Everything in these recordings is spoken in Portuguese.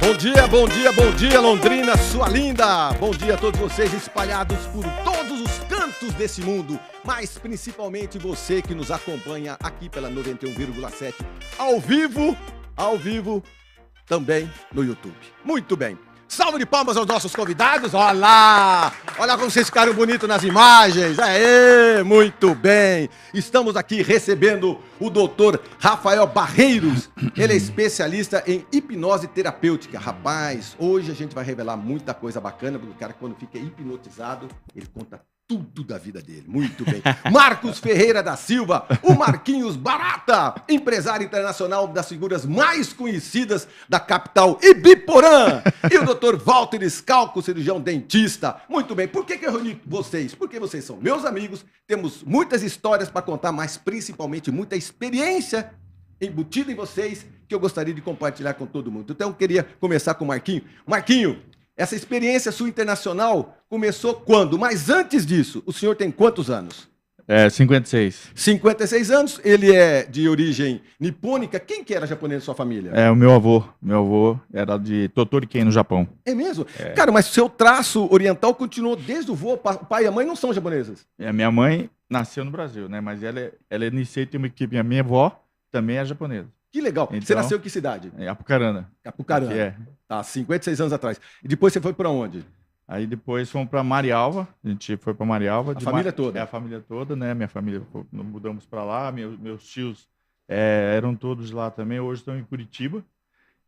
Bom dia, bom dia, Londrina, sua linda! Bom dia a todos vocês espalhados por todos os cantos desse mundo, mas principalmente você que nos acompanha aqui pela 91,7, ao vivo, também no YouTube. Muito bem. Salve de palmas aos nossos convidados. Olha lá! Olha como vocês ficaram bonitos nas imagens. Aê, muito bem. Estamos aqui recebendo o doutor Rafael Barreiros. Ele é especialista em hipnose terapêutica. Rapaz, hoje a gente vai revelar muita coisa bacana, porque o cara, quando fica hipnotizado, ele conta tudo da vida dele. Muito bem. Marcos Ferreira da Silva, o Marquinhos Barata, empresário internacional das figuras mais conhecidas da capital Ibiporã. E o Dr. Walter Scalco, cirurgião dentista. Muito bem. Por que eu reuni vocês? Porque vocês são meus amigos, temos muitas histórias para contar, mas principalmente muita experiência embutida em vocês que eu gostaria de compartilhar com todo mundo. Então eu queria começar com o Marquinho. Marquinho, essa experiência sua internacional começou quando? Mas antes disso, o senhor tem quantos anos? 56. 56 anos, ele é de origem nipônica. Quem que era japonês da sua família? O meu avô. Meu avô era de Totoriken, no Japão. É mesmo? Cara, mas seu traço oriental continuou desde o vô. O pai e a mãe não são japoneses? Minha mãe nasceu no Brasil, né? Mas ela iniciou, tem uma equipe. A minha avó também é japonesa. Que legal. Então, você nasceu em que cidade? Apucarana. Apucarana. É. Tá, 56 anos atrás. E depois você foi para onde? Aí depois fomos para Marialva. A gente foi para Marialva. A família toda? A família toda, né? Minha família, mudamos para lá. Meus tios eram todos lá também. Hoje estão em Curitiba.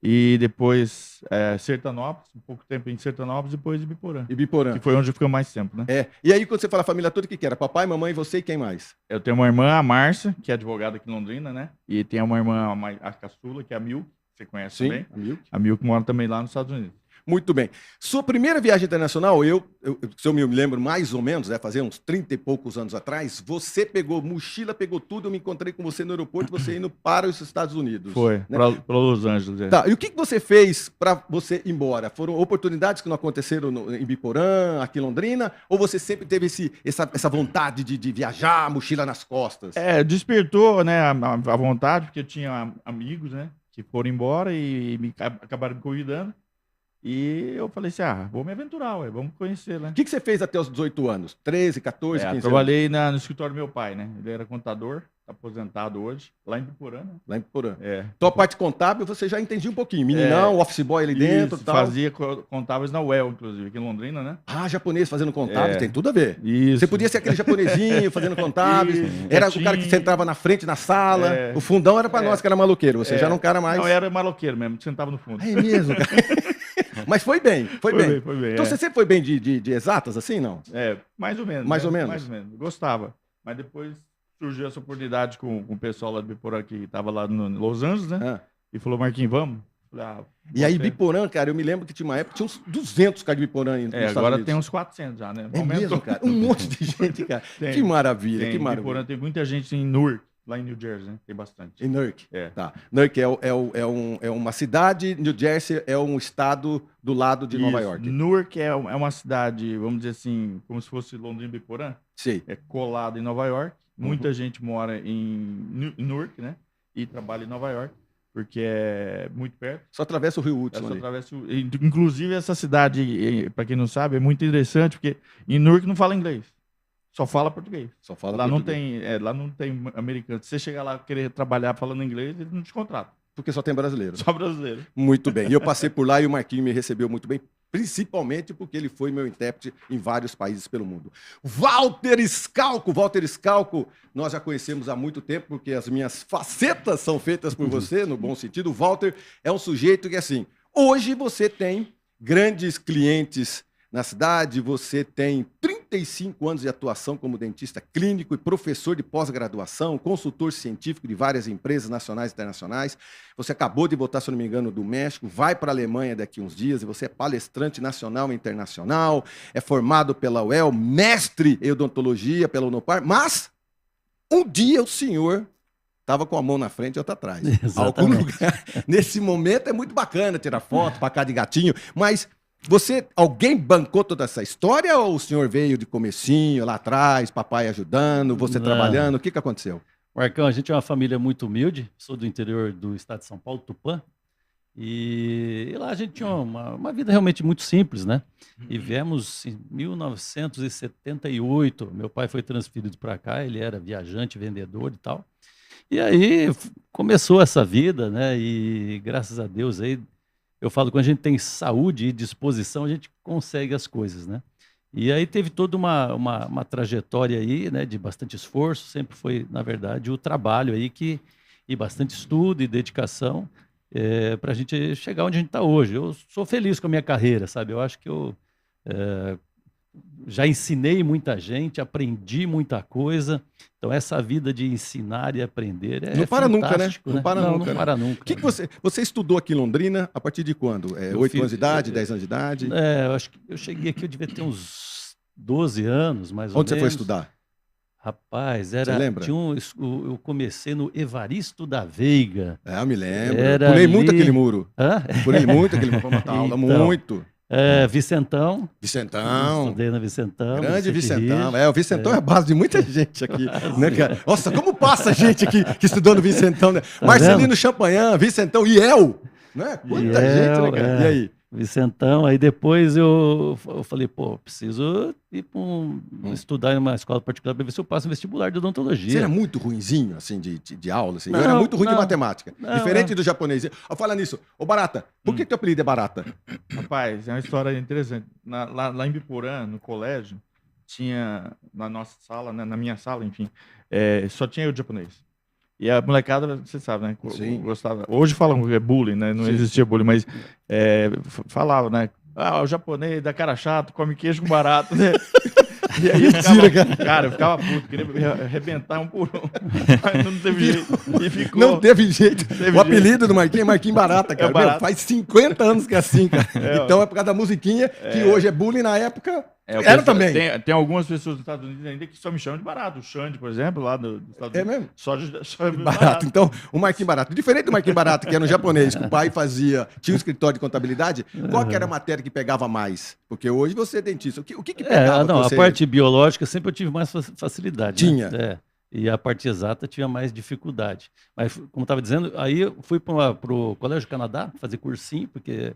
E depois Sertanópolis, um pouco tempo em Sertanópolis, depois Ibiporã. Ibiporã. Que foi onde ficou mais tempo, né? E aí quando você fala a família toda, o que era? Papai, mamãe, você e quem mais? Eu tenho uma irmã, a Márcia, que é advogada aqui em Londrina, né? E tem uma irmã, a Caçula, que é a Milk, que você conhece também. A Milk. A Milk mora também lá nos Estados Unidos. Muito bem. Sua primeira viagem internacional, se eu me lembro mais ou menos, fazer uns 30 e poucos anos atrás, você pegou mochila, pegou tudo, eu me encontrei com você no aeroporto, você indo para os Estados Unidos. Foi, né? para Los Angeles. Tá, e o que você fez para você ir embora? Foram oportunidades que não aconteceram em Ibiporã, aqui em Londrina, ou você sempre teve essa vontade de viajar, mochila nas costas? Despertou, né, a vontade, porque eu tinha amigos, né, que foram embora e acabaram me convidando. E eu falei assim, vou me aventurar, vamos conhecer, né? O que você fez até os 18 anos? 13, 14, 15 trabalhei no escritório do meu pai, né? Ele era contador, aposentado hoje, lá em Ibiporã, né? Lá em Ibiporã. Então a parte contábil você já entendia um pouquinho. Meninão, office boy ali dentro e tal. Fazia contábeis na UEL, inclusive, aqui em Londrina, né? Japonês fazendo contábeis, tem tudo a ver. Isso. Você podia ser aquele japonesinho fazendo contábeis. Era o cara que você entrava na frente, na sala. O fundão era pra nós, que era maloqueiro. Você já não era mais... Não, era maloqueiro mesmo, sentava no fundo. É mesmo, cara. Mas foi bem, foi bem. Então você sempre foi bem de exatas, assim, não? Mais ou menos. Mais ou menos? Mais ou menos. Gostava. Mas depois surgiu essa oportunidade com o pessoal lá de Ibiporã, que estava lá no Los Angeles, né? E falou, Marquinhos, vamos? Falei, e aí, Ibiporã, cara, eu me lembro que tinha uma época, tinha uns 200 caras de Ibiporã nos Estados agora Unidos. tem uns 400 já, né? É mesmo, cara? Um monte de gente, cara. Que maravilha, que maravilha. Ibiporã tem muita gente em Newark. Lá em New Jersey, né? Tem bastante. Em Newark? Tá. Newark é uma cidade, New Jersey é um estado do lado de Nova York. Newark é uma cidade, vamos dizer assim, como se fosse Londrina e Ibiporã. Sim. É colado em Nova York. Muita gente mora em Newark, né? E trabalha em Nova York, porque é muito perto. Só atravessa o Rio Hudson. Inclusive, essa cidade, para quem não sabe, é muito interessante, porque em Newark não fala inglês. Só fala português. Só fala lá português. Lá não tem americano. Se você chegar lá e querer trabalhar falando inglês, eles não te contratam. Porque só tem brasileiro. Só brasileiro. Muito bem. E eu passei por lá e o Marquinhos me recebeu muito bem, principalmente porque ele foi meu intérprete em vários países pelo mundo. Walter Scalco, nós já conhecemos há muito tempo, porque as minhas facetas são feitas por você, no bom sentido. O Walter é um sujeito que, assim, hoje você tem grandes clientes na cidade, você tem 35 anos de atuação como dentista clínico e professor de pós-graduação, consultor científico de várias empresas nacionais e internacionais. Você acabou de voltar, se eu não me engano, do México, vai para a Alemanha daqui uns dias e você é palestrante nacional e internacional, é formado pela UEL, mestre em odontologia pela Unopar, mas um dia o senhor estava com a mão na frente e outra atrás. Algum lugar. Nesse momento é muito bacana tirar foto, pra cá de gatinho, mas... alguém bancou toda essa história ou o senhor veio de comecinho, lá atrás, papai ajudando, você trabalhando? O que aconteceu? Marcão, a gente é uma família muito humilde, sou do interior do estado de São Paulo, Tupã, E lá a gente tinha uma vida realmente muito simples, né? E viemos em 1978. Meu pai foi transferido para cá, ele era viajante, vendedor e tal. E aí começou essa vida, né? E graças a Deus aí, eu falo, quando a gente tem saúde e disposição, a gente consegue as coisas, né? E aí teve toda uma trajetória aí, né? De bastante esforço, sempre foi, na verdade, o trabalho aí e bastante estudo e dedicação para a gente chegar onde a gente está hoje. Eu sou feliz com a minha carreira, sabe? Eu acho que eu já ensinei muita gente, aprendi muita coisa. Então, essa vida de ensinar e aprender não para nunca, né? Não para nunca. Não para nunca. O que você estudou aqui em Londrina a partir de quando? 8 anos de idade, 10 anos de idade? Eu acho que eu cheguei aqui, eu devia ter uns 12 anos, mais ou menos. Onde você foi estudar? Rapaz, Você lembra? Eu comecei no Evaristo da Veiga. Eu me lembro. Pulei muito aquele muro. Pulei muito aquele muro para matar aula, muito. Vicentão. Vicentão. Estudei na Vicentão. Grande Vicentão. O Vicentão é a base de muita gente aqui. Né, cara? Nossa, como passa gente aqui que estudou no Vicentão, né? Tá Marcelino Champagnat, Vicentão, Iel. Né? Quanta gente, né, cara? E aí? Vicentão, aí depois eu falei, preciso ir estudar em uma escola particular para ver se eu passo no vestibular de odontologia. Você era muito ruinzinho, assim, de aula? Assim? Eu era muito ruim de matemática. Diferente do japonês. Fala nisso. Ô, Barata, por que teu apelido é Barata? Rapaz, é uma história interessante. Lá em Biporã, no colégio, tinha, na nossa sala, né, na minha sala, enfim, só tinha eu de japonês. E a molecada, você sabe, né? Sim. Gostava. Hoje falam que é bullying, né? Não existia bullying, mas falava, né? O japonês da cara chato, come queijo com barato, né? E aí eu ficava puto, queria arrebentar um por um. Mas não teve jeito. E ficou. Não teve jeito. O apelido do Marquinhos é Marquinhos Barata, cara. Meu, faz 50 anos que é assim, cara. Então é por causa da musiquinha, que hoje é bullying, na época era também. Tem algumas pessoas dos Estados Unidos ainda que só me chamam de Barato. O Xande, por exemplo, lá dos Estados Unidos. É mesmo? Só de Barato. Então, o Marquinhos Barato. Diferente do Marquinhos Barato, que era no japonês, que o pai tinha um escritório de contabilidade, qual que era a matéria que pegava mais? Porque hoje você é dentista. O que pegava você? A parte biológica sempre eu tive mais facilidade. Tinha. Né? E a parte exata tinha mais dificuldade. Mas, como estava dizendo, aí eu fui para o Colégio Canadá fazer cursinho, porque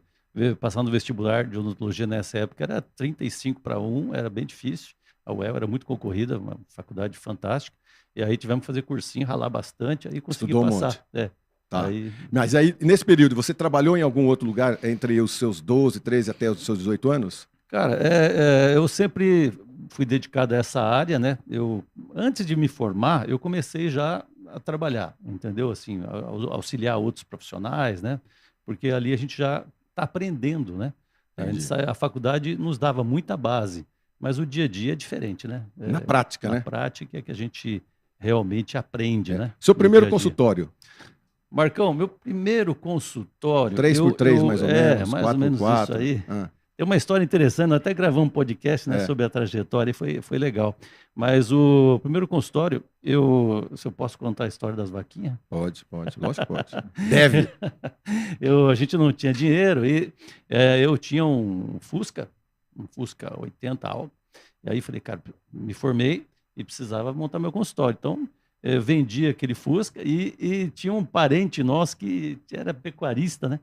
passar no vestibular de odontologia nessa época era 35 para 1, era bem difícil. A UEL era muito concorrida, uma faculdade fantástica. E aí tivemos que fazer cursinho, ralar bastante, aí consegui passar. Tá. Mas aí, nesse período, você trabalhou em algum outro lugar entre os seus 12, 13 até os seus 18 anos? Cara, eu sempre fui dedicado a essa área, né? Antes de me formar, eu comecei já a trabalhar, entendeu? Assim, auxiliar outros profissionais, né? Porque ali a gente já está aprendendo, né? A faculdade nos dava muita base, mas o dia a dia é diferente, né? Na prática, né? Na prática é que a gente realmente aprende, né? Seu primeiro consultório? Marcão, meu primeiro consultório... 3x3, mais ou menos, mais ou menos 4x4. Isso aí. Tem uma história interessante, nós até gravamos um podcast, né, sobre a trajetória, e foi legal. Mas o primeiro consultório, se eu posso contar a história das vaquinhas? Pode, lógico que pode. Deve. A gente não tinha dinheiro e eu tinha um Fusca 80 alto, e aí falei, cara, me formei e precisava montar meu consultório. Então, vendi aquele Fusca e tinha um parente nosso que era pecuarista, né?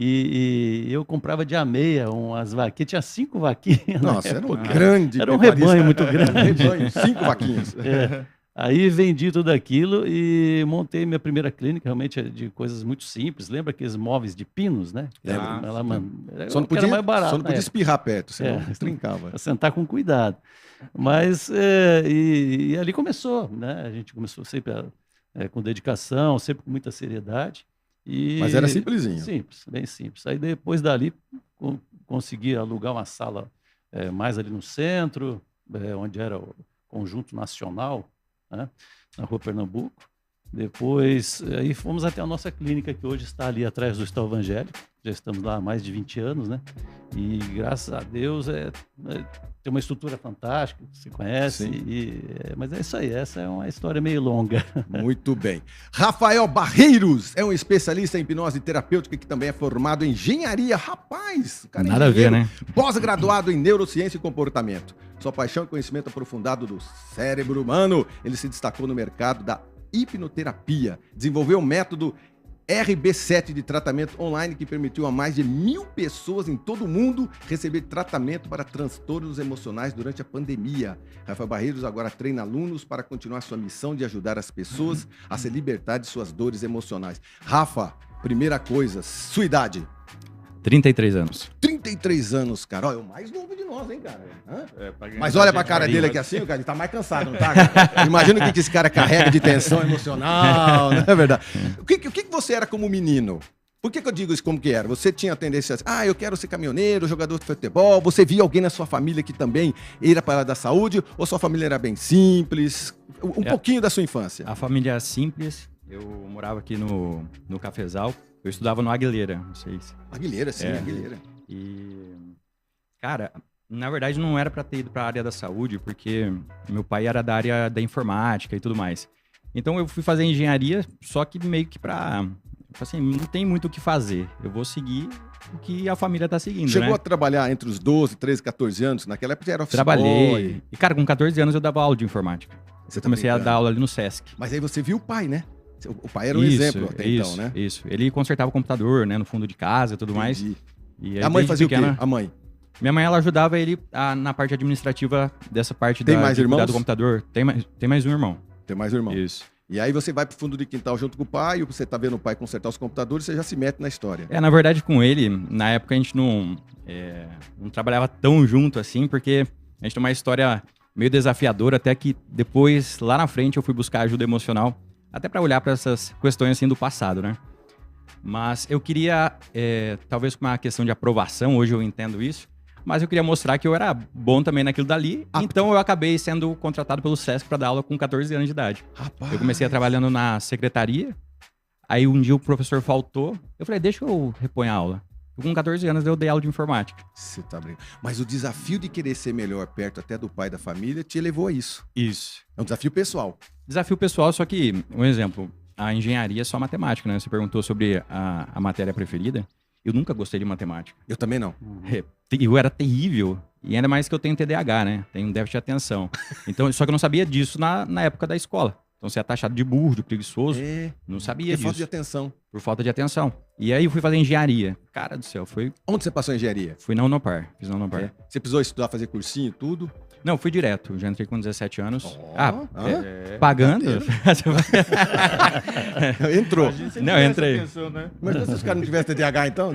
E eu comprava de meia umas vaquinhas, tinha 5 vaquinhas. Nossa, era um grande Era um rebanho muito grande. 5 vaquinhas. Aí vendi tudo aquilo e montei minha primeira clínica, realmente de coisas muito simples. Lembra aqueles móveis de pinos, né? Só não podia, mais barato, só não podia espirrar perto, senão trincava. Sentar com cuidado. Mas, e ali começou, né? A gente começou sempre com dedicação, sempre com muita seriedade. Mas era simplesinho. Simples, bem simples. Aí depois dali, consegui alugar uma sala mais ali no centro, onde era o Conjunto Nacional, né? Na Rua Pernambuco. Depois, aí fomos até a nossa clínica, que hoje está ali atrás do Hospital Evangélico. Já estamos lá há mais de 20 anos, né? E graças a Deus tem uma estrutura fantástica, você conhece. Mas é isso aí, essa é uma história meio longa. Muito bem. Rafael Barreiros é um especialista em hipnose terapêutica que também é formado em engenharia. Rapaz, cara, nada a ver, né? Pós-graduado em neurociência e comportamento. Sua paixão e conhecimento aprofundado do cérebro humano. Ele se destacou no mercado da hipnoterapia. Desenvolveu o método RB7 de tratamento online que permitiu a mais de 1.000 pessoas em todo o mundo receber tratamento para transtornos emocionais durante a pandemia. Rafael Barreiros agora treina alunos para continuar sua missão de ajudar as pessoas a se libertar de suas dores emocionais. Rafa, primeira coisa, sua idade? 33 anos. 33 anos, cara. Ó, é o mais novo de nós, hein, cara? Hã? Pra Mas olha pra cara dele aqui assim, cara, ele tá mais cansado, não tá? Cara? Imagina o que esse cara carrega de tensão emocional, não é verdade? O que você era como menino? Por que eu digo isso como que era? Você tinha a tendência a eu quero ser caminhoneiro, jogador de futebol, você via alguém na sua família que também era para a área da saúde, ou sua família era bem simples? Um pouquinho da sua infância. A família é simples, eu morava aqui no Cafezal, eu estudava no Aguilheira, não sei se... Aguilheira, sim, Aguilheira. E, cara, na verdade não era para ter ido para a área da saúde, porque meu pai era da área da informática e tudo mais. Então eu fui fazer engenharia, só que meio que para... Assim, não tem muito o que fazer. Eu vou seguir o que a família tá seguindo, Chegou né? a trabalhar entre os 12, 13, 14 anos? Naquela época já era office Trabalhei. boy. E, cara, com 14 anos eu dava aula de informática. Você Eu comecei tá a brincando. dar aula ali no Sesc. Mas aí você viu o pai, né? O pai era um exemplo até então, né? Isso. Ele consertava o computador, né? No fundo de casa e tudo mais. Entendi. E aí, A mãe desde fazia pequena, o quê? A mãe? Minha mãe, ela ajudava ele na parte administrativa dessa parte Tem mais de cuidar irmãos? do computador. Tem mais um irmão. Tem mais um irmão. Isso. E aí você vai pro fundo de quintal junto com o pai, e você tá vendo o pai consertar os computadores, você já se mete na história. Na verdade, com ele, na época a gente não trabalhava tão junto assim, porque a gente tem uma história meio desafiadora, até que depois, lá na frente, eu fui buscar ajuda emocional, até para olhar para essas questões assim do passado, né? Mas eu queria, talvez com uma questão de aprovação, hoje eu entendo isso, mas eu queria mostrar que eu era bom também naquilo dali, então eu acabei sendo contratado pelo Sesc para dar aula com 14 anos de idade. Rapaz. Eu comecei trabalhando na secretaria, aí um dia o professor faltou, eu falei, deixa eu repor a aula. Com 14 anos eu dei aula de informática. Você tá brincando. Mas o desafio de querer ser melhor perto até do pai da família te levou a isso. Isso. É um desafio pessoal. Desafio pessoal, só que, um exemplo, a engenharia é só matemática, né? Você perguntou sobre a matéria preferida. Eu nunca gostei de matemática. Eu também não. Eu era terrível. E ainda mais que eu tenho TDAH, né? Tenho déficit de atenção. Então, só que eu não sabia disso na época da escola. Então você é taxado de burro, de preguiçoso. Não sabia Por disso. falta de atenção. Por falta de atenção. E aí eu fui fazer engenharia. Cara do céu, Onde você passou em engenharia? fui na Unopar. Fiz na Unopar. Você precisou estudar, fazer cursinho e tudo? Não, fui direto. Já entrei com 17 anos. Ó, Pagando. Entrou. Não, eu entrei. Mas se os caras não tivessem TDAH, então?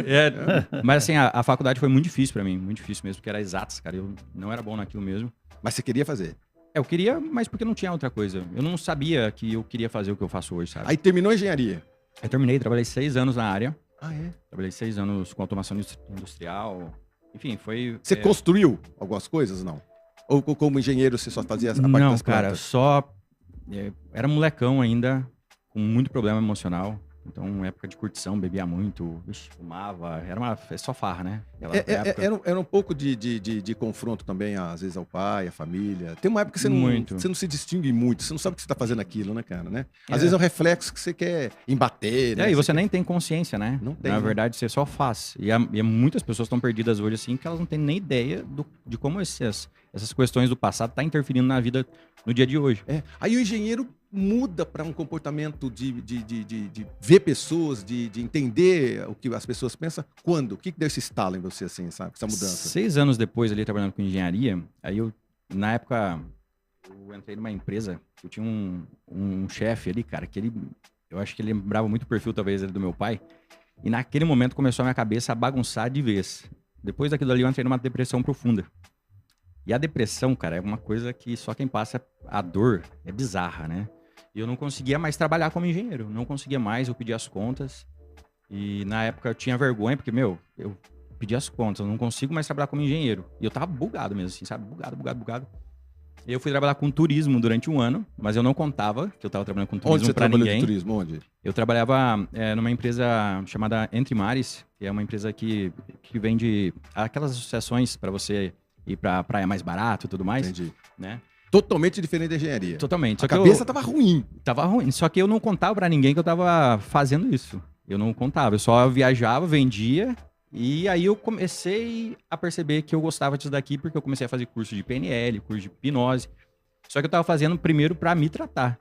Mas assim, a faculdade foi muito difícil pra mim. Muito difícil mesmo, porque era exatas, cara. Eu não era bom naquilo mesmo. Mas você queria fazer. Eu queria, mas porque não tinha outra coisa. Eu não sabia que eu queria fazer o que eu faço hoje, sabe? Aí terminou a engenharia. Eu terminei, trabalhei 6 anos na área. Ah, é? Trabalhei 6 anos com automação industrial. Enfim, foi... Você construiu algumas coisas, não? Ou como engenheiro você só fazia a parte Não, das cara, plantas? só... Era molecão ainda, com muito problema emocional. Então, época de curtição, bebia muito, fumava. É só farra, né? Era um pouco de confronto também, às vezes, ao pai, à família. Tem uma época que você não se distingue muito, você não sabe o que você está fazendo aquilo, né, cara? Né? Às vezes é um reflexo que você quer embater, né? E você nem tem consciência, né? Não tem, Na né? verdade, você só faz. E muitas pessoas estão perdidas hoje, assim, que elas não têm nem ideia de como essas questões do passado estão interferindo na vida no dia de hoje. Aí o engenheiro muda para um comportamento de ver pessoas, de entender o que as pessoas pensam. Quando? O que deu esse estalo em você, assim, sabe? Essa mudança? 6 anos depois, ali, trabalhando com engenharia, aí na época, eu entrei numa empresa, eu tinha um chefe ali, cara, que eu acho que ele lembrava muito o perfil, talvez, do meu pai, e naquele momento começou a minha cabeça a bagunçar de vez. Depois daquilo ali, eu entrei numa depressão profunda. E a depressão, cara, é uma coisa que só quem passa a dor é bizarra, né? E eu não conseguia mais trabalhar como engenheiro. Não conseguia mais, eu pedia as contas. E na época eu tinha vergonha, porque, eu pedi as contas, eu não consigo mais trabalhar como engenheiro. E eu tava bugado mesmo, assim, sabe? Bugado. E eu fui trabalhar com turismo durante 1 ano, mas eu não contava que eu tava trabalhando com turismo pra ninguém. Onde você trabalhou de turismo? Onde? Eu trabalhava numa empresa chamada Entre Mares, que é uma empresa que vende aquelas associações para você ir pra praia mais barato e tudo mais. Entendi. Né? Totalmente diferente da engenharia. Totalmente. A cabeça tava ruim. Tava ruim. Só que eu não contava pra ninguém que eu tava fazendo isso. Eu não contava. Eu só viajava, vendia. E aí eu comecei a perceber que eu gostava disso daqui, porque eu comecei a fazer curso de PNL, curso de hipnose. Só que eu tava fazendo primeiro pra me tratar.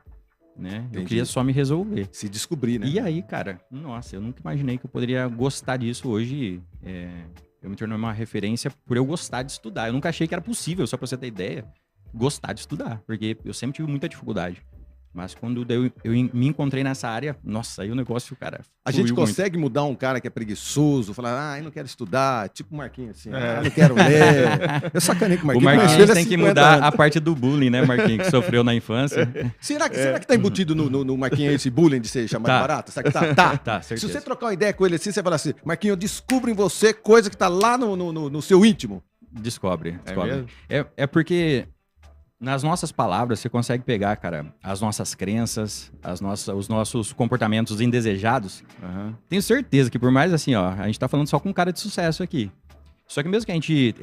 né? Entendi. Eu queria só me resolver. Se descobrir, né? E aí, cara, nossa, eu nunca imaginei que eu poderia gostar disso. Hoje, eu me tornei uma referência por eu gostar de estudar. Eu nunca achei que era possível, só pra você ter ideia, gostar de estudar, porque eu sempre tive muita dificuldade. Mas quando eu me encontrei nessa área, nossa, aí o negócio, cara, A gente fluiu muito. consegue mudar um cara que é preguiçoso, falar, eu não quero estudar, tipo o Marquinhos, assim, não quero ler. Eu sacanei com o O Marquinhos. Marquinhos conheço ele há tem que 50 mudar anos. a parte do bullying, né, Marquinhos, que sofreu na infância. Será que tá embutido no Marquinhos esse bullying de ser chamado Tá. barata? Será que tá? Tá. Tá, Se certeza. você trocar uma ideia com ele assim, você fala assim, Marquinhos, eu descubro em você coisa que tá lá no seu íntimo. Descobre. mesmo? É porque nas nossas palavras você consegue pegar, cara, as nossas crenças, os nossos comportamentos indesejados. Aham. Tenho certeza que por mais assim, ó, a gente tá falando só com um cara de sucesso aqui. Só que mesmo que a gente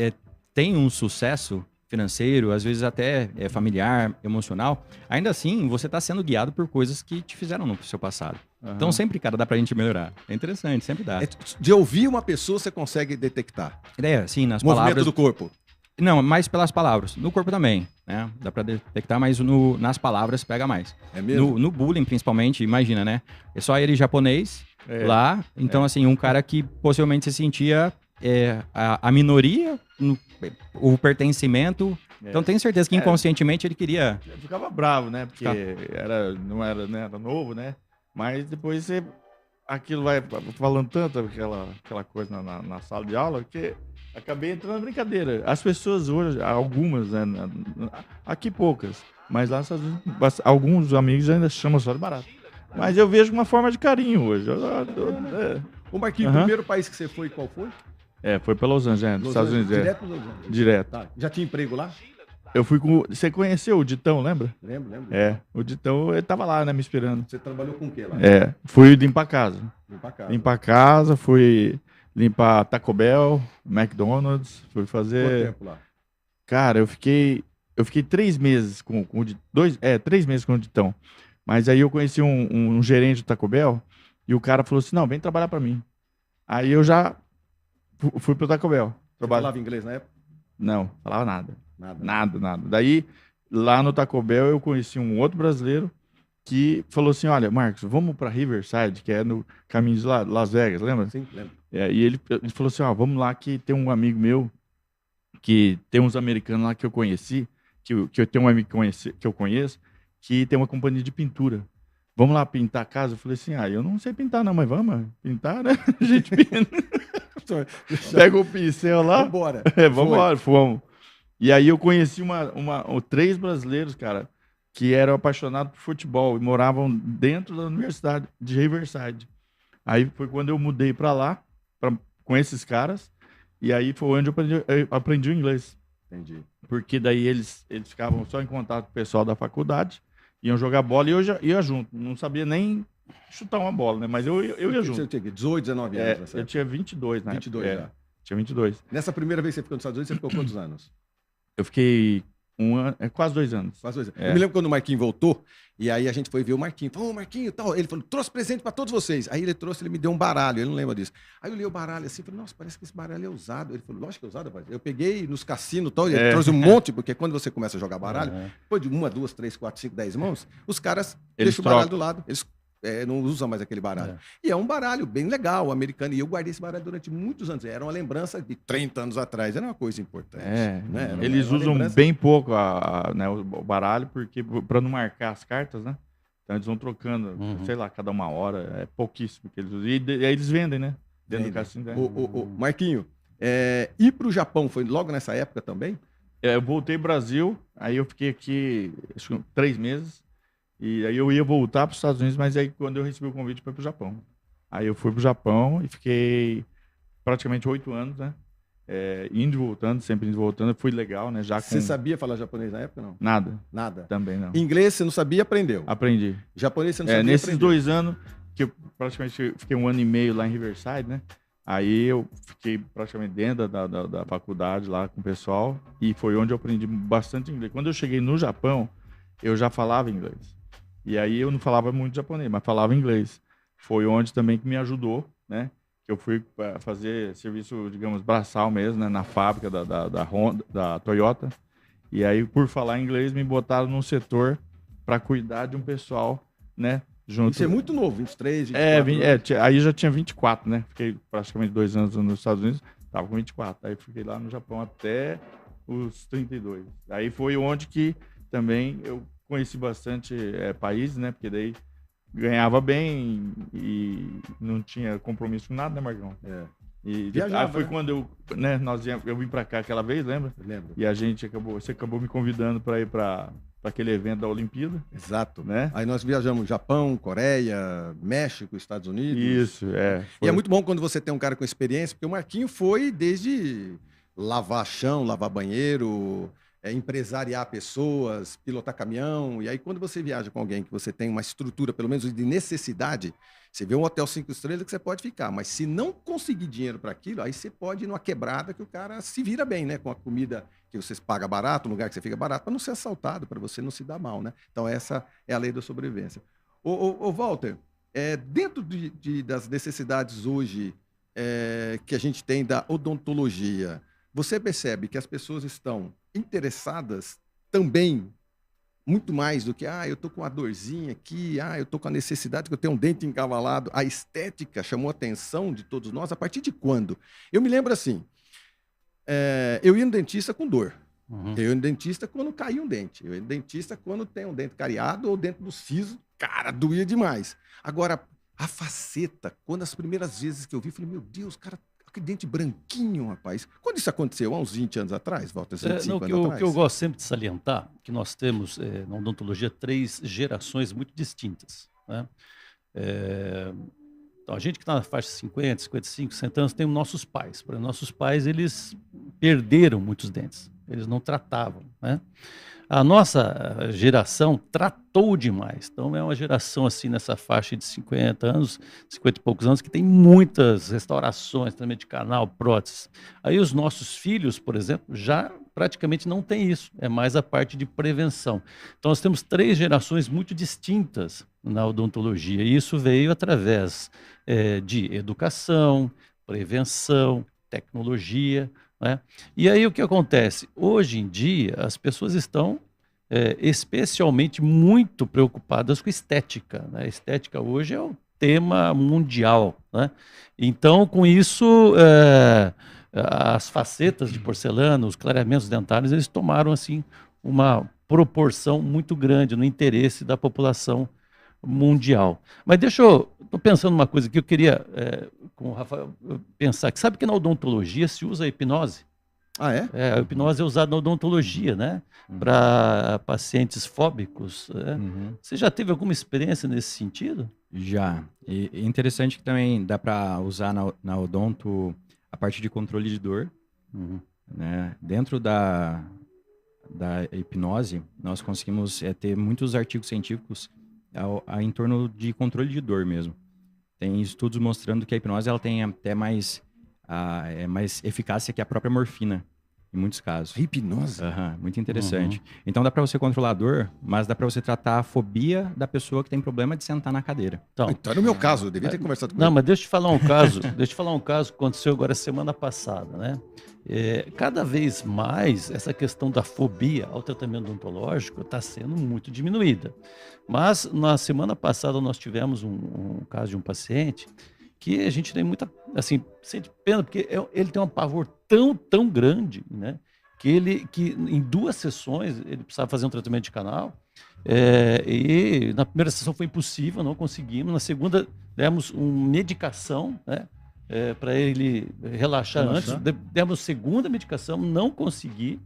tenha um sucesso financeiro, às vezes até familiar, emocional, ainda assim você tá sendo guiado por coisas que te fizeram no seu passado. Aham. Então sempre, cara, dá pra gente melhorar. É interessante, sempre dá. De ouvir uma pessoa, você consegue detectar. Sim, nas Movimento palavras. do corpo. Não, mais pelas palavras. No corpo também, né? Dá pra detectar, mas nas palavras pega mais. É mesmo? No bullying, principalmente, imagina, né? É só ele japonês lá. Então, assim, um cara que possivelmente se sentia a minoria, o pertencimento. Então, tenho certeza que inconscientemente ele queria... Eu ficava bravo, né? Porque não era novo, né? Mas depois aquilo vai falando tanto, aquela coisa na sala de aula, que acabei entrando na brincadeira. As pessoas hoje, algumas, né? Aqui poucas, mas lá alguns amigos ainda chamam só de barato. Mas eu vejo uma forma de carinho hoje. Ô Marquinhos, o primeiro país que você foi, qual foi? Foi para Los Angeles, nos Estados Unidos. Direto para Los Angeles? Direto. Tá. Já tinha emprego lá? Eu fui com... Você conheceu o Ditão, lembra? Lembro. O Ditão, ele tava lá, né, me esperando. Você trabalhou com o quê lá? Fui limpar a casa. Limpar a casa. Fui limpar Taco Bell, McDonald's, fui Quanto fazer... tempo lá? Cara, eu fiquei 3 meses com o Ditão. 3 meses com o Ditão. Mas aí eu conheci um gerente do Taco Bell e o cara falou assim, não, vem trabalhar pra mim. Aí eu já fui pro Taco Bell. Você falava inglês na época? Não, falava nada. Nada. Nada. Daí, lá no Taco Bell, eu conheci um outro brasileiro que falou assim, olha, Marcos, vamos pra Riverside, que é no caminho de Las Vegas, lembra? Sim, lembro. E ele falou assim, vamos lá que tem um amigo meu, que tem uns americanos lá que eu conheci, que eu tenho um amigo que eu conheço, que tem uma companhia de pintura. Vamos lá pintar a casa? Eu falei assim, eu não sei pintar não, mas vamos pintar, né? A gente pinta. Pega o pincel lá. Vambora. Vamos embora, fomos. E aí eu conheci 3 brasileiros, cara, que eram apaixonados por futebol e moravam dentro da Universidade de Riverside. Aí foi quando eu mudei para lá, com esses caras, e aí foi onde eu aprendi o inglês. Entendi. Porque daí eles ficavam só em contato com o pessoal da faculdade, iam jogar bola e eu ia junto. Não sabia nem chutar uma bola, né? Mas eu ia junto. Você tinha 18, 19 anos, né? Eu tinha 22, né? 22 já. Tinha 22. Nessa primeira vez que você ficou nos Estados Unidos, você ficou quantos anos? Eu fiquei quase 2 anos. Quase 2 anos. Eu me lembro quando o Marquinhos voltou, e aí a gente foi ver o Marquinhos. Falou, Marquinhos, tal. Ele falou, trouxe presente pra todos vocês. Aí ele me deu um baralho, ele não lembra disso. Aí eu li o baralho assim, falei, nossa, parece que esse baralho é usado. Ele falou, lógico que é usado, rapaz. Eu peguei nos cassinos e tal, ele trouxe um monte, porque quando você começa a jogar baralho, depois de 1, 2, 3, 4, 5, 10 mãos, os caras deixam o baralho do lado. Eles não usam mais aquele baralho. E é um baralho bem legal, americano. E eu guardei esse baralho durante muitos anos. Era uma lembrança de 30 anos atrás. Era uma coisa importante. Né? Eles usam bem pouco né, o baralho, porque para não marcar as cartas, né? Então eles vão trocando, sei lá, cada 1 hora. É pouquíssimo que eles usam. E aí eles vendem, né? Dentro do cassino. Marquinho, ir para o Japão foi logo nessa época também? Eu voltei ao Brasil, aí eu fiquei aqui acho que 3 meses. E aí eu ia voltar para os Estados Unidos, mas aí quando eu recebi o convite foi para o Japão. Aí eu fui para o Japão e fiquei praticamente 8 anos, né? Indo e voltando, sempre indo e voltando. Fui legal, né? Você sabia falar japonês na época, não? Nada. Também não. Inglês você não sabia, aprendeu? Aprendi. Japonês você não sabia, nesses aprendeu? 2 anos, que eu praticamente fiquei 1 ano e meio lá em Riverside, né? Aí eu fiquei praticamente dentro da faculdade lá com o pessoal e foi onde eu aprendi bastante inglês. Quando eu cheguei no Japão, eu já falava inglês. E aí eu não falava muito japonês, mas falava inglês. Foi onde também que me ajudou, né? Que eu fui fazer serviço, digamos, braçal mesmo, né? Na fábrica da Honda, da Toyota. E aí, por falar inglês, me botaram num setor para cuidar de um pessoal, né? Junto. Isso é muito novo, 23, 24. Aí já tinha 24, né? Fiquei praticamente 2 anos nos Estados Unidos, tava com 24. Aí fiquei lá no Japão até os 32. Aí foi onde que também eu conheci bastante países, né? Porque daí ganhava bem e não tinha compromisso com nada, né, Marcão? E Viajava, foi né? quando eu vim para cá aquela vez, lembra? Eu lembro. E você acabou me convidando para ir para aquele evento da Olimpíada. Exato. Né? Aí nós viajamos Japão, Coreia, México, Estados Unidos. Isso, E é muito bom quando você tem um cara com experiência, porque o Marquinho foi desde lavar chão, lavar banheiro, empresariar pessoas, pilotar caminhão. E aí quando você viaja com alguém que você tem uma estrutura, pelo menos de necessidade, você vê um hotel 5 estrelas que você pode ficar, mas se não conseguir dinheiro para aquilo, aí você pode ir numa quebrada que o cara se vira bem, né? Com a comida que você paga barato, um lugar que você fica barato, para não ser assaltado, para você não se dar mal, né? Então essa é a lei da sobrevivência. Ô Walter, dentro das necessidades hoje que a gente tem da odontologia, você percebe que as pessoas estão interessadas também muito mais do que, eu tô com uma dorzinha aqui, eu tô com a necessidade que eu tenho um dente encavalado. A estética chamou a atenção de todos nós a partir de quando? Eu me lembro assim, eu ia no dentista com dor. Uhum. Eu ia no dentista quando caía um dente. Eu ia no dentista quando tem um dente cariado ou dentro do siso, cara, doía demais. Agora, a faceta, quando as primeiras vezes que eu vi, eu falei, meu Deus, cara, que dente branquinho, rapaz. Quando isso aconteceu? Há uns 20 anos atrás? Volta 25 anos atrás? O que eu gosto sempre de salientar, que nós temos na odontologia 3 gerações muito distintas. Né? Então, a gente que está na faixa de 50, 55, 60 anos, tem os nossos pais. Para nossos pais, eles perderam muitos dentes. Eles não tratavam, né? A nossa geração tratou demais. Então, é uma geração assim nessa faixa de 50 anos, 50 e poucos anos, que tem muitas restaurações também de canal, próteses. Aí os nossos filhos, por exemplo, já praticamente não tem isso. É mais a parte de prevenção. Então, nós temos 3 gerações muito distintas na odontologia. E isso veio através de educação, prevenção, tecnologia, né? E aí o que acontece? Hoje em dia, as pessoas estão especialmente muito preocupadas com estética. Né? A estética hoje é o tema mundial. Né? Então, com isso, as facetas de porcelana, os clareamentos dentários, eles tomaram assim, uma proporção muito grande no interesse da população mundial. Mas estou pensando uma coisa que eu queria, com o Rafael, pensar, que sabe que na odontologia se usa a hipnose? Ah, é? A hipnose é usada na odontologia, né? Para pacientes fóbicos. Né? Uhum. Você já teve alguma experiência nesse sentido? Já. E interessante que também dá para usar na odonto a parte de controle de dor. Uhum. Né? Dentro da hipnose, nós conseguimos ter muitos artigos científicos em torno de controle de dor mesmo. Tem estudos mostrando que a hipnose ela tem até mais eficácia que a própria morfina, em muitos casos. Hipnose? Muito interessante. Então dá para você controlar a dor, mas dá para você tratar a fobia da pessoa que tem problema de sentar na cadeira. Então, no meu caso, eu devia ter conversado com Não, ele. mas deixa eu te falar um caso que aconteceu agora semana passada, né? Cada vez mais essa questão da fobia ao tratamento odontológico está sendo muito diminuída. Mas na semana passada nós tivemos um caso de um paciente que a gente tem muita, assim, sente pena, porque ele tem um pavor tão grande, né? Que em 2 sessões ele precisava fazer um tratamento de canal, e na primeira sessão foi impossível, não conseguimos. Na segunda demos uma medicação, né? Para ele relaxar antes, demos segunda medicação, não consegui.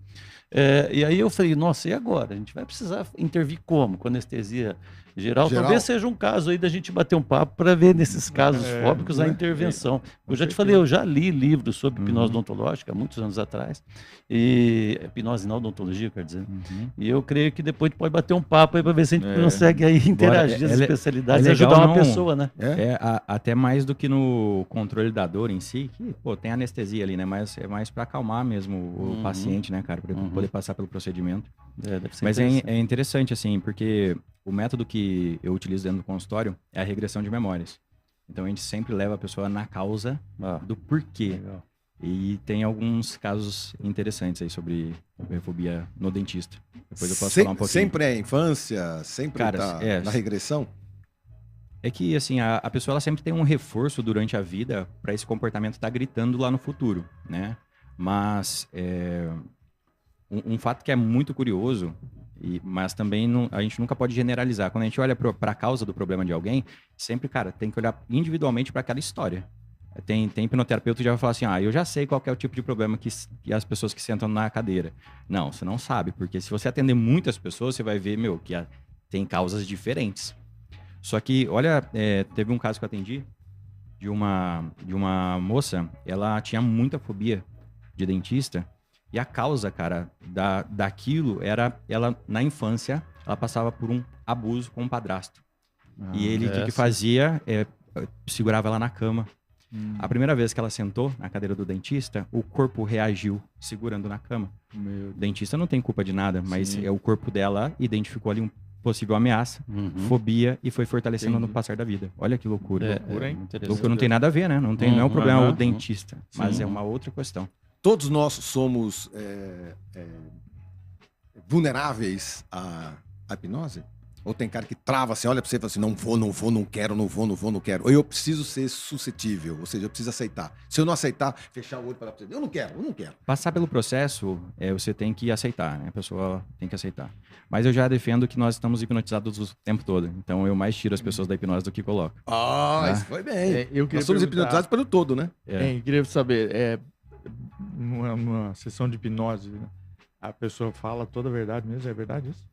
E aí eu falei, nossa, e agora? A gente vai precisar intervir como? Com anestesia geral? Talvez seja um caso aí da gente bater um papo para ver nesses casos fóbicos a intervenção. Eu já te falei, eu já li livros sobre hipnose odontológica há muitos anos atrás, e hipnose na odontologia, quer dizer. E eu creio que depois a gente pode bater um papo aí para ver se a gente consegue aí interagir as especialidades e ajudar uma pessoa, né? Até mais do que no controle da dor em si, que tem anestesia ali, né? Mas é mais para acalmar mesmo o paciente, né, cara? Para ele poder passar pelo procedimento. Deve ser Mas é interessante, assim, porque o método que eu utilizo dentro do consultório é a regressão de memórias. Então a gente sempre leva a pessoa na causa do porquê. Legal. E tem alguns casos interessantes aí sobre fobia no dentista. Depois eu posso Sem- falar um pouquinho. Sempre é infância? Sempre Cara, tá é. na regressão? É que, assim, a pessoa ela sempre tem um reforço durante a vida para esse comportamento estar gritando lá no futuro, né? Mas um fato que é muito curioso, mas também a gente nunca pode generalizar. Quando a gente olha para a causa do problema de alguém, sempre, cara, tem que olhar individualmente para aquela história. Tem hipnoterapeuta que já vai falar assim, eu já sei qual que é o tipo de problema que as pessoas que sentam na cadeira. Não, você não sabe, porque se você atender muitas pessoas, você vai ver, que tem causas diferentes. Só que, olha, teve um caso que eu atendi de uma moça, ela tinha muita fobia de dentista, e a causa, cara, daquilo era, ela, na infância, ela passava por um abuso com um padrasto. E ele, o que fazia? Segurava ela na cama. A primeira vez que ela sentou na cadeira do dentista, o corpo reagiu segurando na cama. O dentista não tem culpa de nada, mas o corpo dela identificou ali um possível ameaça, fobia, e foi fortalecendo no passar da vida. Olha que loucura. Loucura, hein? Loucura não tem nada a ver, né? Não é um problema o dentista, mas é uma outra questão. Todos nós somos vulneráveis à hipnose? Ou tem cara que trava assim, olha pra você e fala assim, não vou, não quero. Ou eu preciso ser suscetível, ou seja, eu preciso aceitar. Se eu não aceitar, fechar o olho e falar pra você, eu não quero. Passar pelo processo, você tem que aceitar, né? A pessoa tem que aceitar. Mas eu já defendo que nós estamos hipnotizados o tempo todo. Então eu mais tiro as pessoas da hipnose do que coloco. Isso foi bem. Eu queria Nós somos perguntar- hipnotizados pelo todo, né? Eu queria saber, numa sessão de hipnose, né, a pessoa fala toda a verdade mesmo? É verdade isso?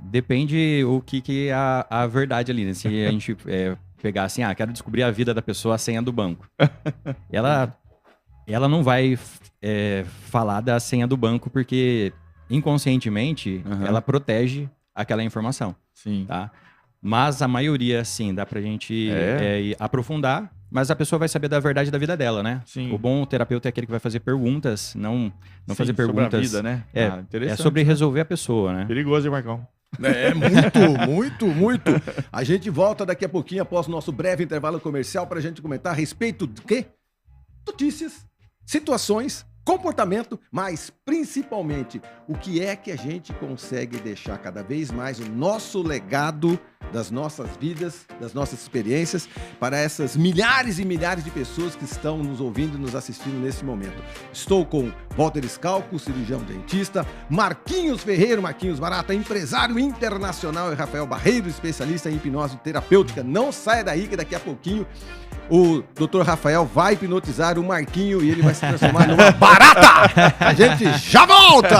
Depende o que é a verdade ali, né? Se a gente pegar assim, quero descobrir a vida da pessoa, a senha do banco. Ela não vai falar da senha do banco porque inconscientemente ela protege aquela informação. Sim. Tá? Mas a maioria, sim, dá pra gente aprofundar, mas a pessoa vai saber da verdade da vida dela, né? Sim. O bom terapeuta é aquele que vai fazer perguntas, não Sim, fazer sobre a perguntas. vida, né? É Interessante, sobre né? resolver a pessoa, né? Perigoso, hein, Marcão? Muito. A gente volta daqui a pouquinho após o nosso breve intervalo comercial para a gente comentar a respeito de quê? Notícias, situações, comportamento, mas principalmente o que é que a gente consegue deixar cada vez mais o nosso legado das nossas vidas, das nossas experiências para essas milhares e milhares de pessoas que estão nos ouvindo e nos assistindo nesse momento. Estou com Walter Scalco, cirurgião dentista, Marquinhos Ferreiro, Marquinhos Barata, empresário internacional, e Rafael Barreiro, especialista em hipnose terapêutica. Não saia daí que daqui a pouquinho o Dr. Rafael vai hipnotizar o Marquinho e ele vai se transformar numa barata! A gente já volta!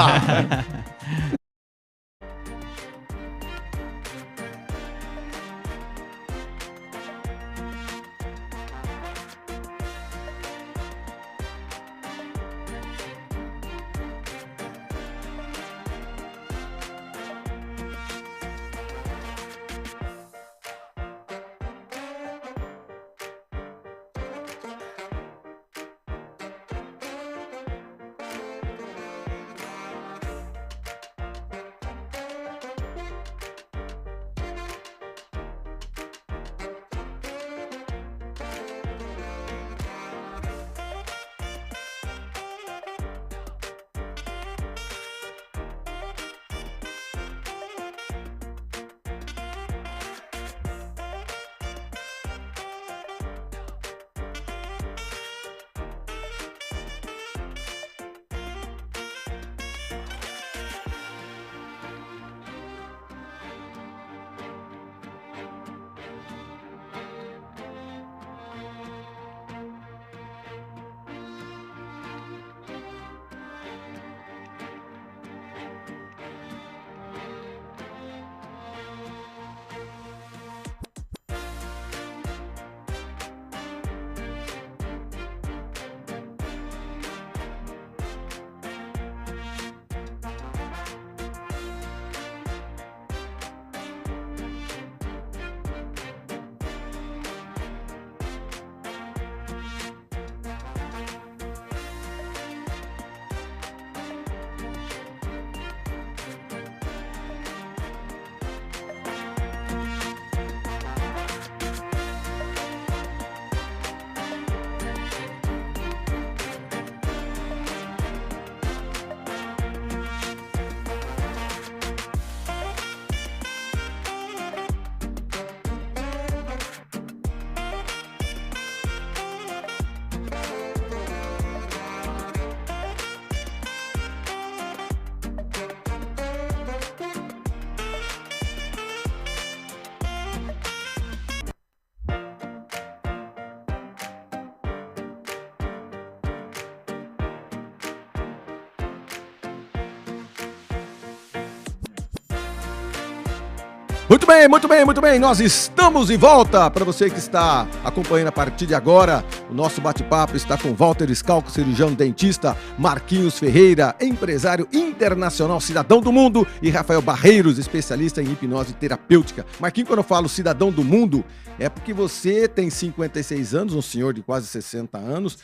Muito bem, muito bem, muito bem. Nós estamos de volta. Para você que está acompanhando a partir de agora, o nosso bate-papo está com Walter Schalco, cirurgião dentista, Marquinhos Ferreira, empresário internacional, cidadão do mundo, e Rafael Barreiros, especialista em hipnose terapêutica. Marquinhos, quando eu falo cidadão do mundo, é porque você tem 56 anos, um senhor de quase 60 anos.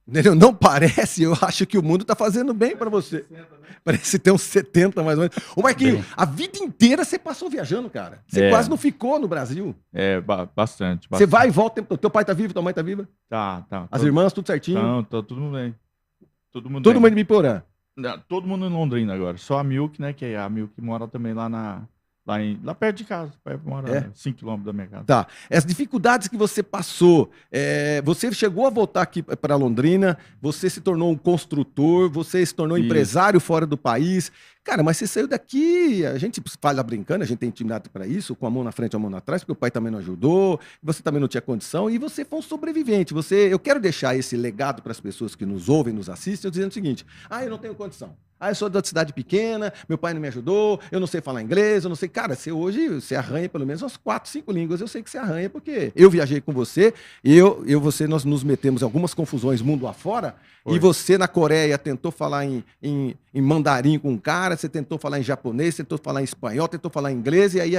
Entendeu? Não parece, eu acho que o mundo tá fazendo bem pra você. Parece ter uns 70 mais ou menos. Ô Marquinhos, a vida inteira você passou viajando, cara. Você quase não ficou no Brasil. Bastante. Você vai e volta o tempo todo. Teu pai tá vivo, tua mãe tá viva? Tá. As irmãs, tudo certinho? Não, tá tudo bem. Todo mundo em Biporã? Não, todo mundo em Londrina agora. Só a Milk, né, que é a Milk mora também lá perto de casa. Mora 5 km da minha casa. Tá. As dificuldades que você passou, você chegou a voltar aqui para Londrina, você se tornou um construtor, você se tornou empresário fora do país. Cara, mas você saiu daqui, a gente fala brincando, a gente tem intimidade para isso, com a mão na frente e a mão atrás, porque o pai também não ajudou, você também não tinha condição, e você foi um sobrevivente. Eu quero deixar esse legado para as pessoas que nos ouvem, nos assistem, dizendo o seguinte: eu não tenho condição. Eu sou da cidade pequena, meu pai não me ajudou, eu não sei falar inglês, eu não sei. Cara, você arranha pelo menos umas 4, 5 línguas, eu sei que você arranha, porque eu viajei com você, nós nos metemos em algumas confusões mundo afora, e você na Coreia tentou falar em mandarim com um cara, você tentou falar em japonês, tentou falar em espanhol, tentou falar em inglês, e aí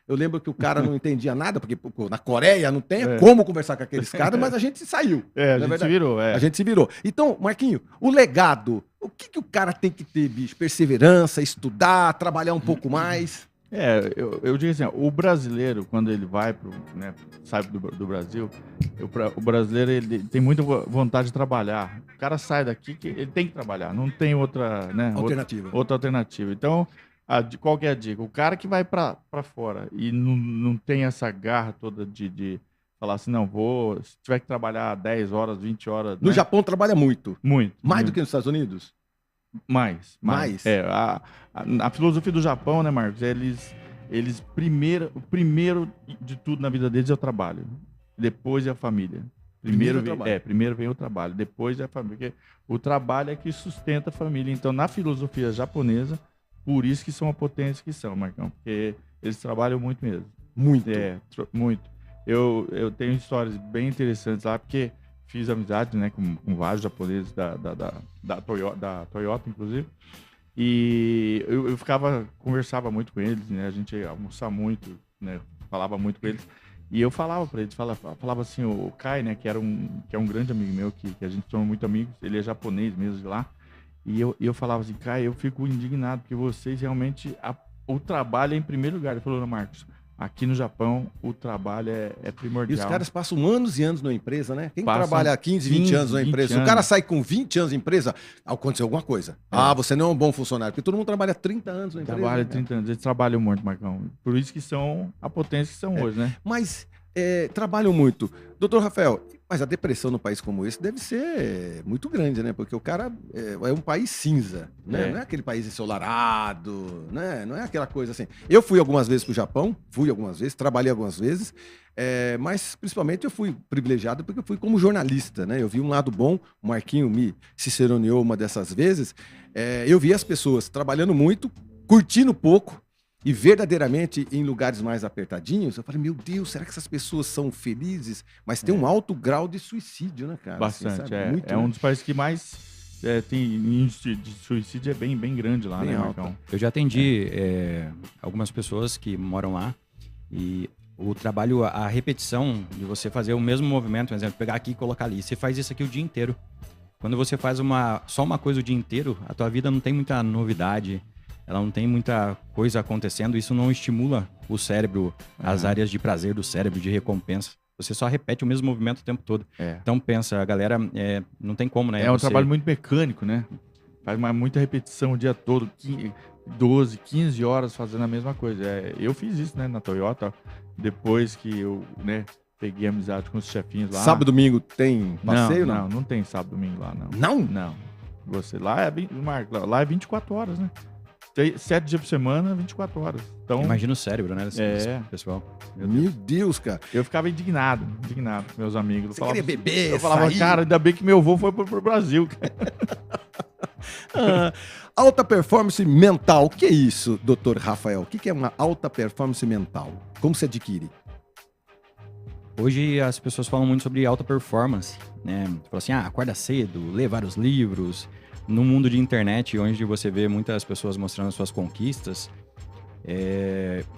eu lembro que o cara não entendia nada, porque na Coreia não tem como conversar com aqueles caras, mas a gente saiu. A gente se virou. A gente se virou. Então, Marquinhos, o legado, o que o cara tem que ter, bicho? Perseverança, estudar, trabalhar um pouco mais? Eu digo assim, o brasileiro, quando ele vai sai do Brasil, o brasileiro ele tem muita vontade de trabalhar. O cara sai daqui que ele tem que trabalhar, não tem outra alternativa. Então, qual que é a dica? O cara que vai para fora e não tem essa garra toda de falar assim, se tiver que trabalhar 10 horas, 20 horas... No Japão trabalha muito. Muito. Mais do que nos Estados Unidos? Mais. A filosofia do Japão, né, Marcos? O primeiro de tudo na vida deles é o trabalho. Depois é a família. Primeiro vem o trabalho, depois é a família. Porque o trabalho é que sustenta a família. Então, na filosofia japonesa, por isso que são a potência que são, Marcão. Porque eles trabalham muito mesmo. Muito? Muito. Eu tenho histórias bem interessantes lá, porque fiz amizade, né, com vários japoneses da Toyota, inclusive. E eu conversava muito com eles, né? A gente ia almoçar muito, né? Falava muito com eles. E eu falava para eles, falava assim, o Kai, né, que é um grande amigo meu, que a gente tornou muito amigos, ele é japonês mesmo de lá. E eu falava assim, Kai, eu fico indignado, porque vocês realmente, o trabalho é em primeiro lugar. Ele falou, não, Marcos, aqui no Japão, o trabalho é primordial. E os caras passam anos e anos na empresa, né? Quem trabalha 15, 20 anos na empresa? Se o cara sai com 20 anos na empresa, aconteceu alguma coisa. Você não é um bom funcionário. Porque todo mundo trabalha 30 anos na empresa. Trabalha 30 anos. Eles trabalham muito, Marcão. Por isso que são a potência que são hoje, né? Mas trabalham muito. Doutor Rafael, mas a depressão num país como esse deve ser muito grande, né? Porque o cara é um país cinza, né? Não é aquele país ensolarado, né? Não é aquela coisa assim. Eu fui algumas vezes pro Japão, trabalhei algumas vezes, mas principalmente eu fui privilegiado porque eu fui como jornalista, né? Eu vi um lado bom, o Marquinho me ciceroneou uma dessas vezes. Eu vi as pessoas trabalhando muito, curtindo pouco, e verdadeiramente em lugares mais apertadinhos, eu falei, meu Deus, será que essas pessoas são felizes? Mas tem um alto grau de suicídio, né, cara? Bastante, assim, muito, um dos países que mais tem índice de suicídio, é bem grande lá, bem, né, Marcão? Eu já atendi algumas pessoas que moram lá, e o trabalho, a repetição de você fazer o mesmo movimento, por exemplo, pegar aqui e colocar ali, você faz isso aqui o dia inteiro. Quando você faz só uma coisa o dia inteiro, a tua vida não tem muita novidade, ela não tem muita coisa acontecendo, isso não estimula o cérebro, as áreas de prazer do cérebro, de recompensa. Você só repete o mesmo movimento o tempo todo. Então pensa, a galera, não tem como, né? É um trabalho muito mecânico, né? Faz muita repetição o dia todo, 12, 15 horas fazendo a mesma coisa. Eu fiz isso, né, na Toyota, depois que eu, né, peguei amizade com os chefinhos lá. Sábado e domingo tem passeio, não? Não tem sábado e domingo lá, não. Não? Não. Lá é 24 horas, né? 7 dias por semana, 24 horas. Então, imagina o cérebro, né, desse pessoal. Meu Deus, cara. Eu ficava indignado com meus amigos. Você queria beber, eu falava, sair? Cara, ainda bem que meu avô foi pro Brasil, cara. Alta performance mental. O que é isso, doutor Rafael? O que é uma alta performance mental? Como se adquire? Hoje as pessoas falam muito sobre alta performance, né? Falam assim, acorda cedo, lê vários livros. No mundo de internet, onde você vê muitas pessoas mostrando suas conquistas,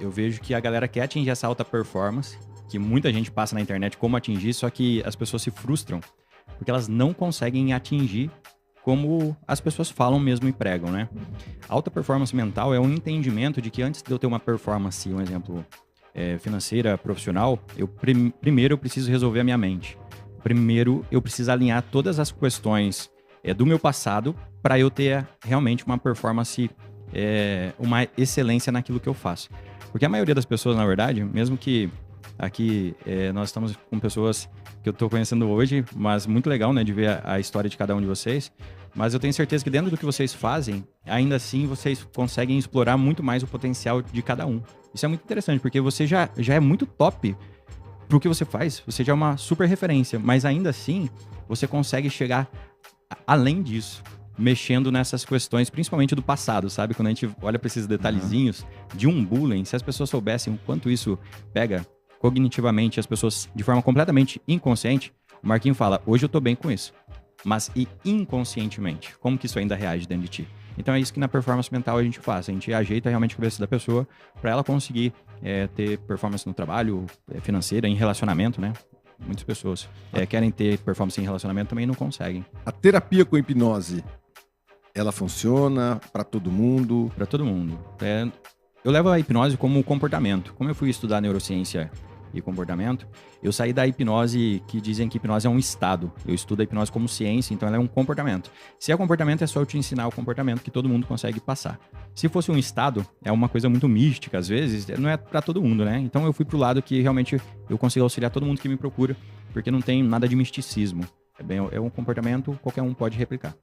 eu vejo que a galera quer atingir essa alta performance, que muita gente passa na internet como atingir, só que as pessoas se frustram, porque elas não conseguem atingir como as pessoas falam mesmo e pregam, né? Alta performance mental é um entendimento de que antes de eu ter uma performance, um exemplo financeira, profissional, primeiro eu preciso resolver a minha mente. Primeiro eu preciso alinhar todas as questões do meu passado para eu ter realmente uma performance, uma excelência naquilo que eu faço. Porque a maioria das pessoas, na verdade, mesmo que aqui nós estamos com pessoas que eu estou conhecendo hoje, mas muito legal, né, de ver a história de cada um de vocês, mas eu tenho certeza que dentro do que vocês fazem, ainda assim vocês conseguem explorar muito mais o potencial de cada um. Isso é muito interessante, porque você já é muito top pro que você faz, você já é uma super referência, mas ainda assim você consegue chegar além disso, mexendo nessas questões, principalmente do passado, sabe? Quando a gente olha para esses detalhezinhos de um bullying, se as pessoas soubessem o quanto isso pega cognitivamente as pessoas de forma completamente inconsciente, o Marquinho fala, hoje eu tô bem com isso. Mas e inconscientemente? Como que isso ainda reage dentro de ti? Então é isso que na performance mental a gente faz. A gente ajeita realmente a cabeça da pessoa para ela conseguir ter performance no trabalho, financeira, em relacionamento, né? Muitas pessoas querem ter performance em relacionamento também não conseguem. A terapia com hipnose, ela funciona para todo mundo? Para todo mundo. Eu levo a hipnose como comportamento. Como eu fui estudar neurociência e comportamento, eu saí da hipnose, que dizem que hipnose é um estado. Eu estudo a hipnose como ciência, então ela é um comportamento. Se é comportamento, é só eu te ensinar o comportamento que todo mundo consegue passar. Se fosse um estado, é uma coisa muito mística, às vezes, não é para todo mundo, né? Então eu fui pro lado que realmente eu consigo auxiliar todo mundo que me procura, porque não tem nada de misticismo. É um comportamento, qualquer um pode replicar.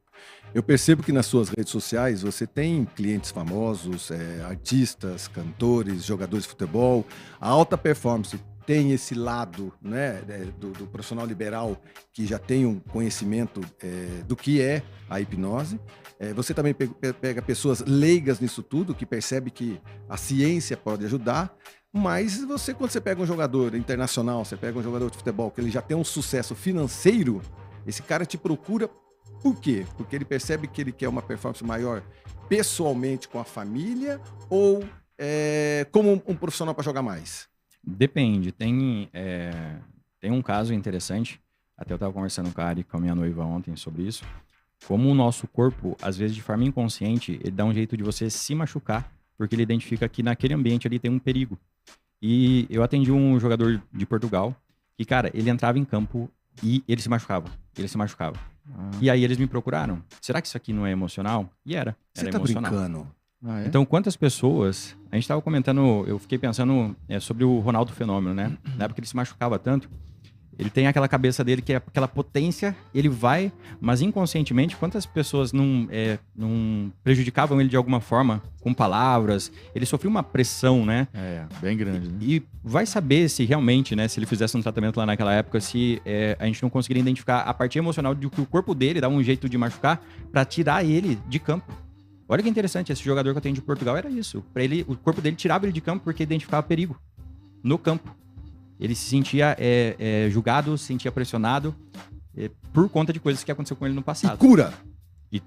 Eu percebo que nas suas redes sociais você tem clientes famosos, artistas, cantores, jogadores de futebol. A alta performance tem esse lado, né, do profissional liberal que já tem um conhecimento do que é a hipnose. Você também pega pessoas leigas nisso tudo, que percebe que a ciência pode ajudar. Mas quando você pega um jogador internacional, você pega um jogador de futebol que ele já tem um sucesso financeiro, esse cara te procura por quê? Porque ele percebe que ele quer uma performance maior pessoalmente com a família ou como um profissional para jogar mais? Depende. Tem um caso interessante, até eu estava conversando com a minha noiva ontem sobre isso, como o nosso corpo, às vezes de forma inconsciente, ele dá um jeito de você se machucar, porque ele identifica que naquele ambiente ali tem um perigo. E eu atendi um jogador de Portugal, que, cara, ele entrava em campo e ele se machucava. E aí eles me procuraram. Será que isso aqui não é emocional? E era. Você era tá emocional. brincando? Então, quantas pessoas... A gente tava comentando, eu fiquei pensando sobre o Ronaldo Fenômeno, né? Na época ele se machucava tanto. Ele tem aquela cabeça dele que é aquela potência, ele vai, mas inconscientemente, quantas pessoas não prejudicavam ele de alguma forma, com palavras? Ele sofreu uma pressão, né? Bem grande. Né? E vai saber se realmente, né, se ele fizesse um tratamento lá naquela época, se a gente não conseguiria identificar a parte emocional de que o corpo dele dá um jeito de machucar para tirar ele de campo. Olha que interessante, esse jogador que eu tenho de Portugal era isso. Para ele, o corpo dele tirava ele de campo porque identificava perigo no campo. Ele se sentia julgado, se sentia pressionado por conta de coisas que aconteceu com ele no passado. E cura!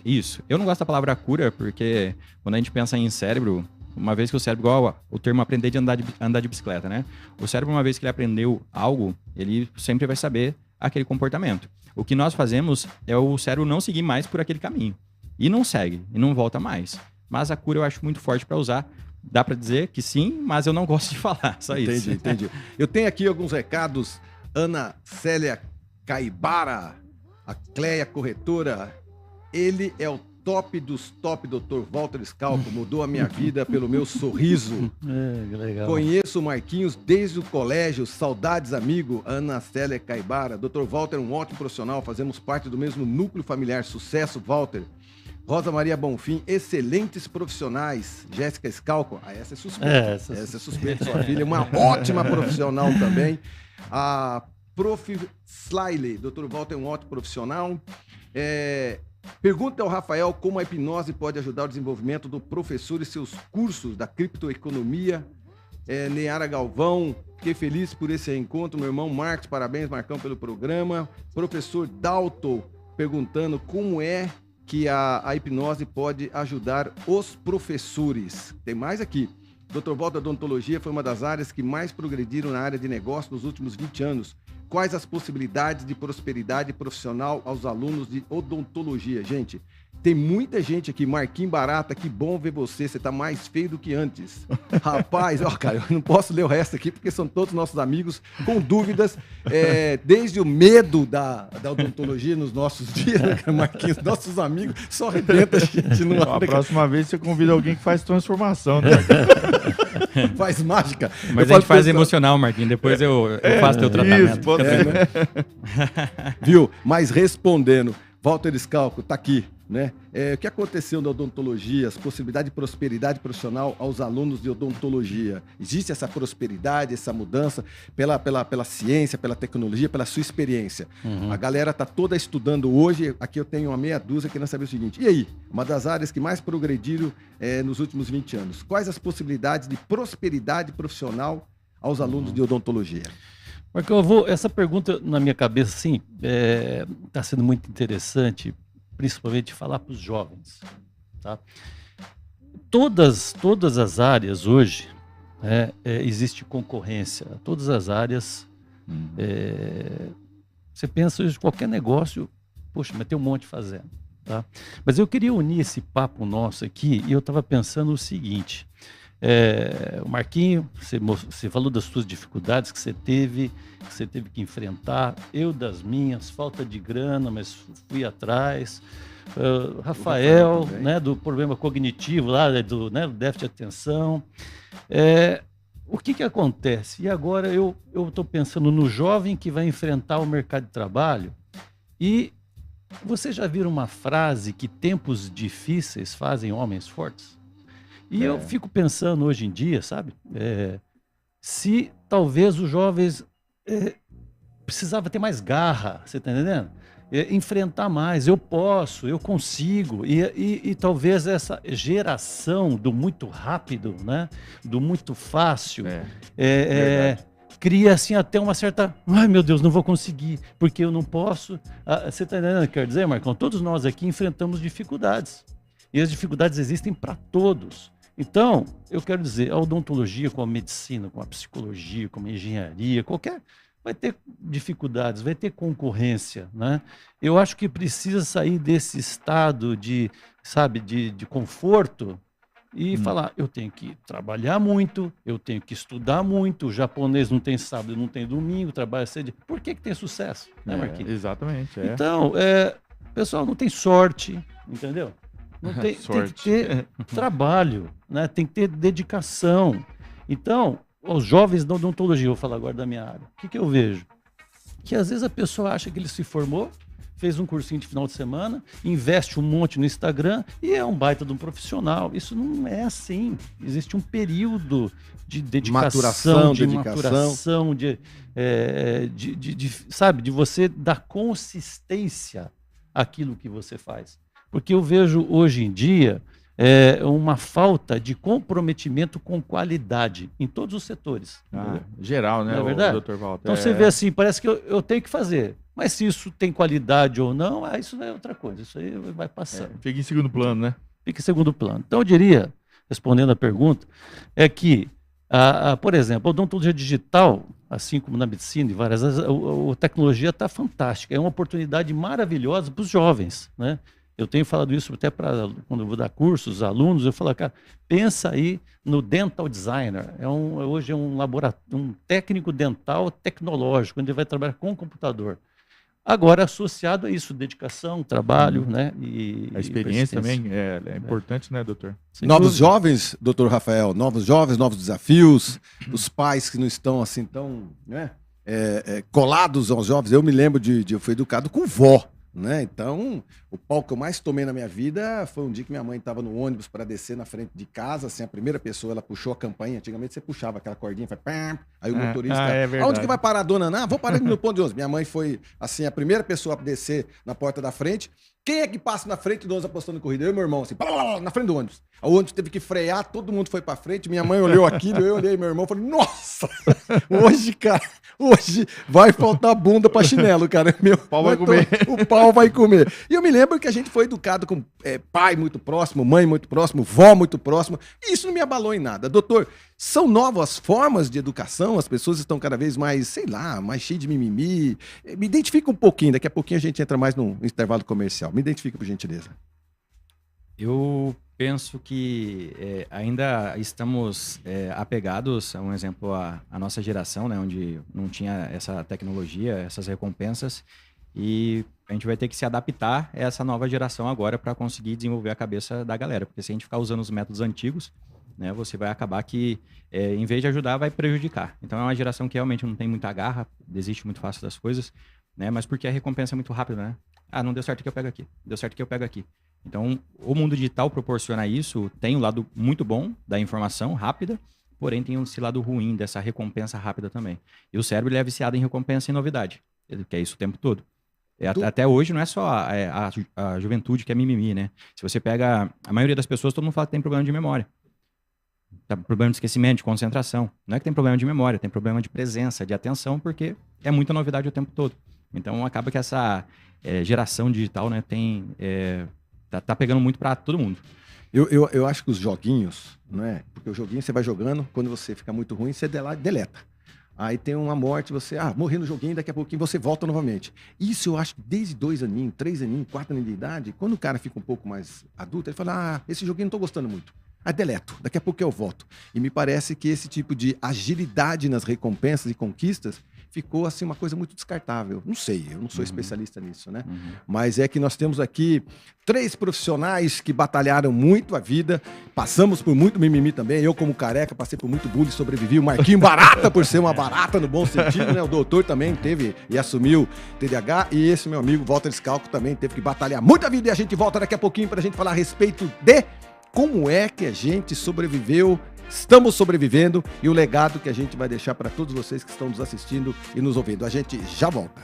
Isso. Eu não gosto da palavra cura, porque quando a gente pensa em cérebro, uma vez que o cérebro, igual o termo aprender de andar de bicicleta, né? O cérebro, uma vez que ele aprendeu algo, ele sempre vai saber aquele comportamento. O que nós fazemos é o cérebro não seguir mais por aquele caminho. E não segue, e não volta mais. Mas a cura eu acho muito forte para usar. Dá para dizer que sim, mas eu não gosto de falar, só isso. Entendi. Eu tenho aqui alguns recados. Ana Célia Caibara, a Cleia Corretora. Ele é o top dos top, Dr. Walter Scalco. Mudou a minha vida pelo meu sorriso. Que legal. Conheço o Marquinhos desde o colégio. Saudades, amigo. Ana Célia Caibara. Dr. Walter é um ótimo profissional. Fazemos parte do mesmo núcleo familiar. Sucesso, Walter. Rosa Maria Bonfim, excelentes profissionais. Jéssica Scalco, essa é suspeita. Essa é suspeita, sua filha, uma ótima profissional também. A Prof. Sliley, Dr. Walter é um ótimo profissional. Pergunta ao Rafael como a hipnose pode ajudar o desenvolvimento do professor e seus cursos da criptoeconomia. Neara Galvão, fiquei feliz por esse encontro. Meu irmão Marcos, parabéns, Marcão, pelo programa. Professor Dalton perguntando como é que a hipnose pode ajudar os professores. Tem mais aqui. Dr. Walter, odontologia foi uma das áreas que mais progrediram na área de negócio nos últimos 20 anos. Quais as possibilidades de prosperidade profissional aos alunos de odontologia? Gente, tem muita gente aqui. Marquinhos Barata, que bom ver você. Você tá mais feio do que antes. Rapaz, ó, cara, eu não posso ler o resto aqui porque são todos nossos amigos com dúvidas. Desde o medo da odontologia nos nossos dias, né, Marquinhos? Nossos amigos só arrebenta a gente. A próxima vez você convida alguém que faz transformação, né? Faz mágica. Mas a gente faz emocional, Marquinhos. Depois eu faço teu tratamento. Isso, pode ser. Né? Viu? Mas respondendo, Walter Scalco tá aqui, né? O que aconteceu na odontologia, as possibilidades de prosperidade profissional aos alunos de odontologia? Existe essa prosperidade, essa mudança pela ciência, pela tecnologia, pela sua experiência? A galera tá toda estudando hoje. Aqui eu tenho uma meia dúzia querendo saber o seguinte. E aí? Uma das áreas que mais progrediram nos últimos 20 anos. Quais as possibilidades de prosperidade profissional aos alunos de odontologia? Porque essa pergunta na minha cabeça, assim, está sendo muito interessante, principalmente falar para os jovens. Tá? Todas as áreas hoje, existe concorrência. Todas as áreas, você pensa hoje, qualquer negócio, poxa, mas tem um monte fazendo. Tá? Mas eu queria unir esse papo nosso aqui e eu estava pensando o seguinte. O Marquinho, você falou das suas dificuldades que você teve que enfrentar, eu das minhas, falta de grana, mas fui atrás. Rafael, né, do problema cognitivo lá, do déficit de atenção. O que acontece? E agora eu estou pensando no jovem que vai enfrentar o mercado de trabalho. E você já viram uma frase que tempos difíceis fazem homens fortes? E eu fico pensando hoje em dia, sabe? Se talvez os jovens precisavam ter mais garra, você está entendendo? Enfrentar mais, eu posso, eu consigo. E talvez essa geração do muito rápido, né? Do muito fácil, cria assim até uma certa... Ai, meu Deus, não vou conseguir, porque eu não posso. Você está entendendo o que quer dizer, Marcão? Todos nós aqui enfrentamos dificuldades. E as dificuldades existem para todos. Então, eu quero dizer, a odontologia, com a medicina, com a psicologia, com a engenharia, vai ter dificuldades, vai ter concorrência, né? Eu acho que precisa sair desse estado de conforto e falar, eu tenho que trabalhar muito, eu tenho que estudar muito, o japonês não tem sábado, não tem domingo, trabalha cedo. Por que tem sucesso, né, Marquinhos? Exatamente. Então, pessoal, não tem sorte, entendeu? Não tem que ter trabalho, né? Tem que ter dedicação. Então, os jovens da odontologia, vou falar agora da minha área, o que eu vejo? Que às vezes a pessoa acha que ele se formou, fez um cursinho de final de semana, investe um monte no Instagram e é um baita de um profissional. Isso não é assim. Existe um período de dedicação, de maturação, de você dar consistência àquilo que você faz. Porque eu vejo hoje em dia uma falta de comprometimento com qualidade em todos os setores. Geral, né, não é verdade? Dr. Walter? Então você vê assim, parece que eu tenho que fazer. Mas se isso tem qualidade ou não, isso é outra coisa. Isso aí vai passando. Fica em segundo plano, né? Fica em segundo plano. Então eu diria, respondendo a pergunta, que, por exemplo, a odontologia digital, assim como na medicina e várias vezes, a tecnologia está fantástica. É uma oportunidade maravilhosa para os jovens, né? Eu tenho falado isso até para quando eu vou dar cursos, alunos, eu falo, cara, pensa aí no dental designer. Hoje é um técnico dental tecnológico, onde ele vai trabalhar com o computador. Agora, associado a isso, dedicação, trabalho, né? E a experiência também é importante, né, doutor? Novos jovens, doutor Rafael, novos jovens, novos desafios, os pais que não estão assim tão, né, colados aos jovens. Eu me lembro eu fui educado com vó. Né? Então, o pau que eu mais tomei na minha vida foi um dia que minha mãe estava no ônibus para descer na frente de casa, assim, a primeira pessoa, ela puxou a campainha, antigamente você puxava aquela cordinha, faz pam, aí o motorista, aonde que vai parar a dona? Não, vou parar no ponto de ônibus. Minha mãe foi, assim, a primeira pessoa a descer na porta da frente, Quem é que passa na frente do ônibus apostando em corrida? Eu e meu irmão, assim, blá, blá, blá, na frente do ônibus. O ônibus teve que frear, todo mundo foi pra frente. Minha mãe olhou aquilo, eu olhei meu irmão e falei, nossa, hoje, cara, hoje vai faltar bunda pra chinelo, cara. Meu, pau vai comer. O pau vai comer. E eu me lembro que a gente foi educado com pai muito próximo, mãe muito próximo, vó muito próximo. E isso não me abalou em nada. Doutor, são novas formas de educação? As pessoas estão cada vez mais, sei lá, mais cheias de mimimi. Me identifica um pouquinho, daqui a pouquinho a gente entra mais no intervalo comercial. Me identifica, por gentileza. Eu penso que ainda estamos apegados, a um exemplo, a nossa geração, né, onde não tinha essa tecnologia, essas recompensas, e a gente vai ter que se adaptar a essa nova geração agora para conseguir desenvolver a cabeça da galera, porque se a gente ficar usando os métodos antigos, né, você vai acabar que, em vez de ajudar, vai prejudicar. Então é uma geração que realmente não tem muita garra, desiste muito fácil das coisas, né, mas porque a recompensa é muito rápida, né? Ah, não deu certo que eu pego aqui, deu certo que eu pego aqui. Então, o mundo digital proporciona isso, tem o lado muito bom da informação rápida, porém tem esse lado ruim dessa recompensa rápida também. E o cérebro ele é viciado em recompensa e novidade, ele quer isso o tempo todo. Até hoje não é só a juventude que é mimimi, né? Se você pega a maioria das pessoas, todo mundo fala que tem problema de memória. Tá, problema de esquecimento, de concentração. Não é que tem problema de memória, tem problema de presença, de atenção, porque é muita novidade o tempo todo. Então, acaba que essa geração digital, né, tá pegando muito para todo mundo. Eu acho que os joguinhos, não é? Porque o joguinho você vai jogando, quando você fica muito ruim, você deleta. Aí tem uma morte, você, morri no joguinho, daqui a pouquinho você volta novamente. Isso eu acho que desde 2 aninhos, 3 aninhos, 4 aninhos de idade, quando o cara fica um pouco mais adulto, ele fala, esse joguinho não tô gostando muito. Aí deleto, daqui a pouco eu volto. E me parece que esse tipo de agilidade nas recompensas e conquistas ficou assim uma coisa muito descartável. Não sei, eu não sou especialista nisso, né? Mas é que nós temos aqui 3 profissionais que batalharam muito a vida, passamos por muito mimimi também, eu como careca passei por muito bullying, sobrevivi, o Marquinho barata por ser uma barata no bom sentido, né? O doutor também teve e assumiu TDAH, e esse meu amigo Walter Scalco também teve que batalhar muito a vida, e a gente volta daqui a pouquinho pra gente falar a respeito de como é que a gente sobreviveu, estamos sobrevivendo e o legado que a gente vai deixar para todos vocês que estão nos assistindo e nos ouvindo. A gente já volta.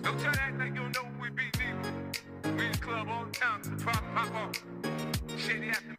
Don't try to act like you don't know who we be, neither. We in the club all the time, the problem pop off. Shady after.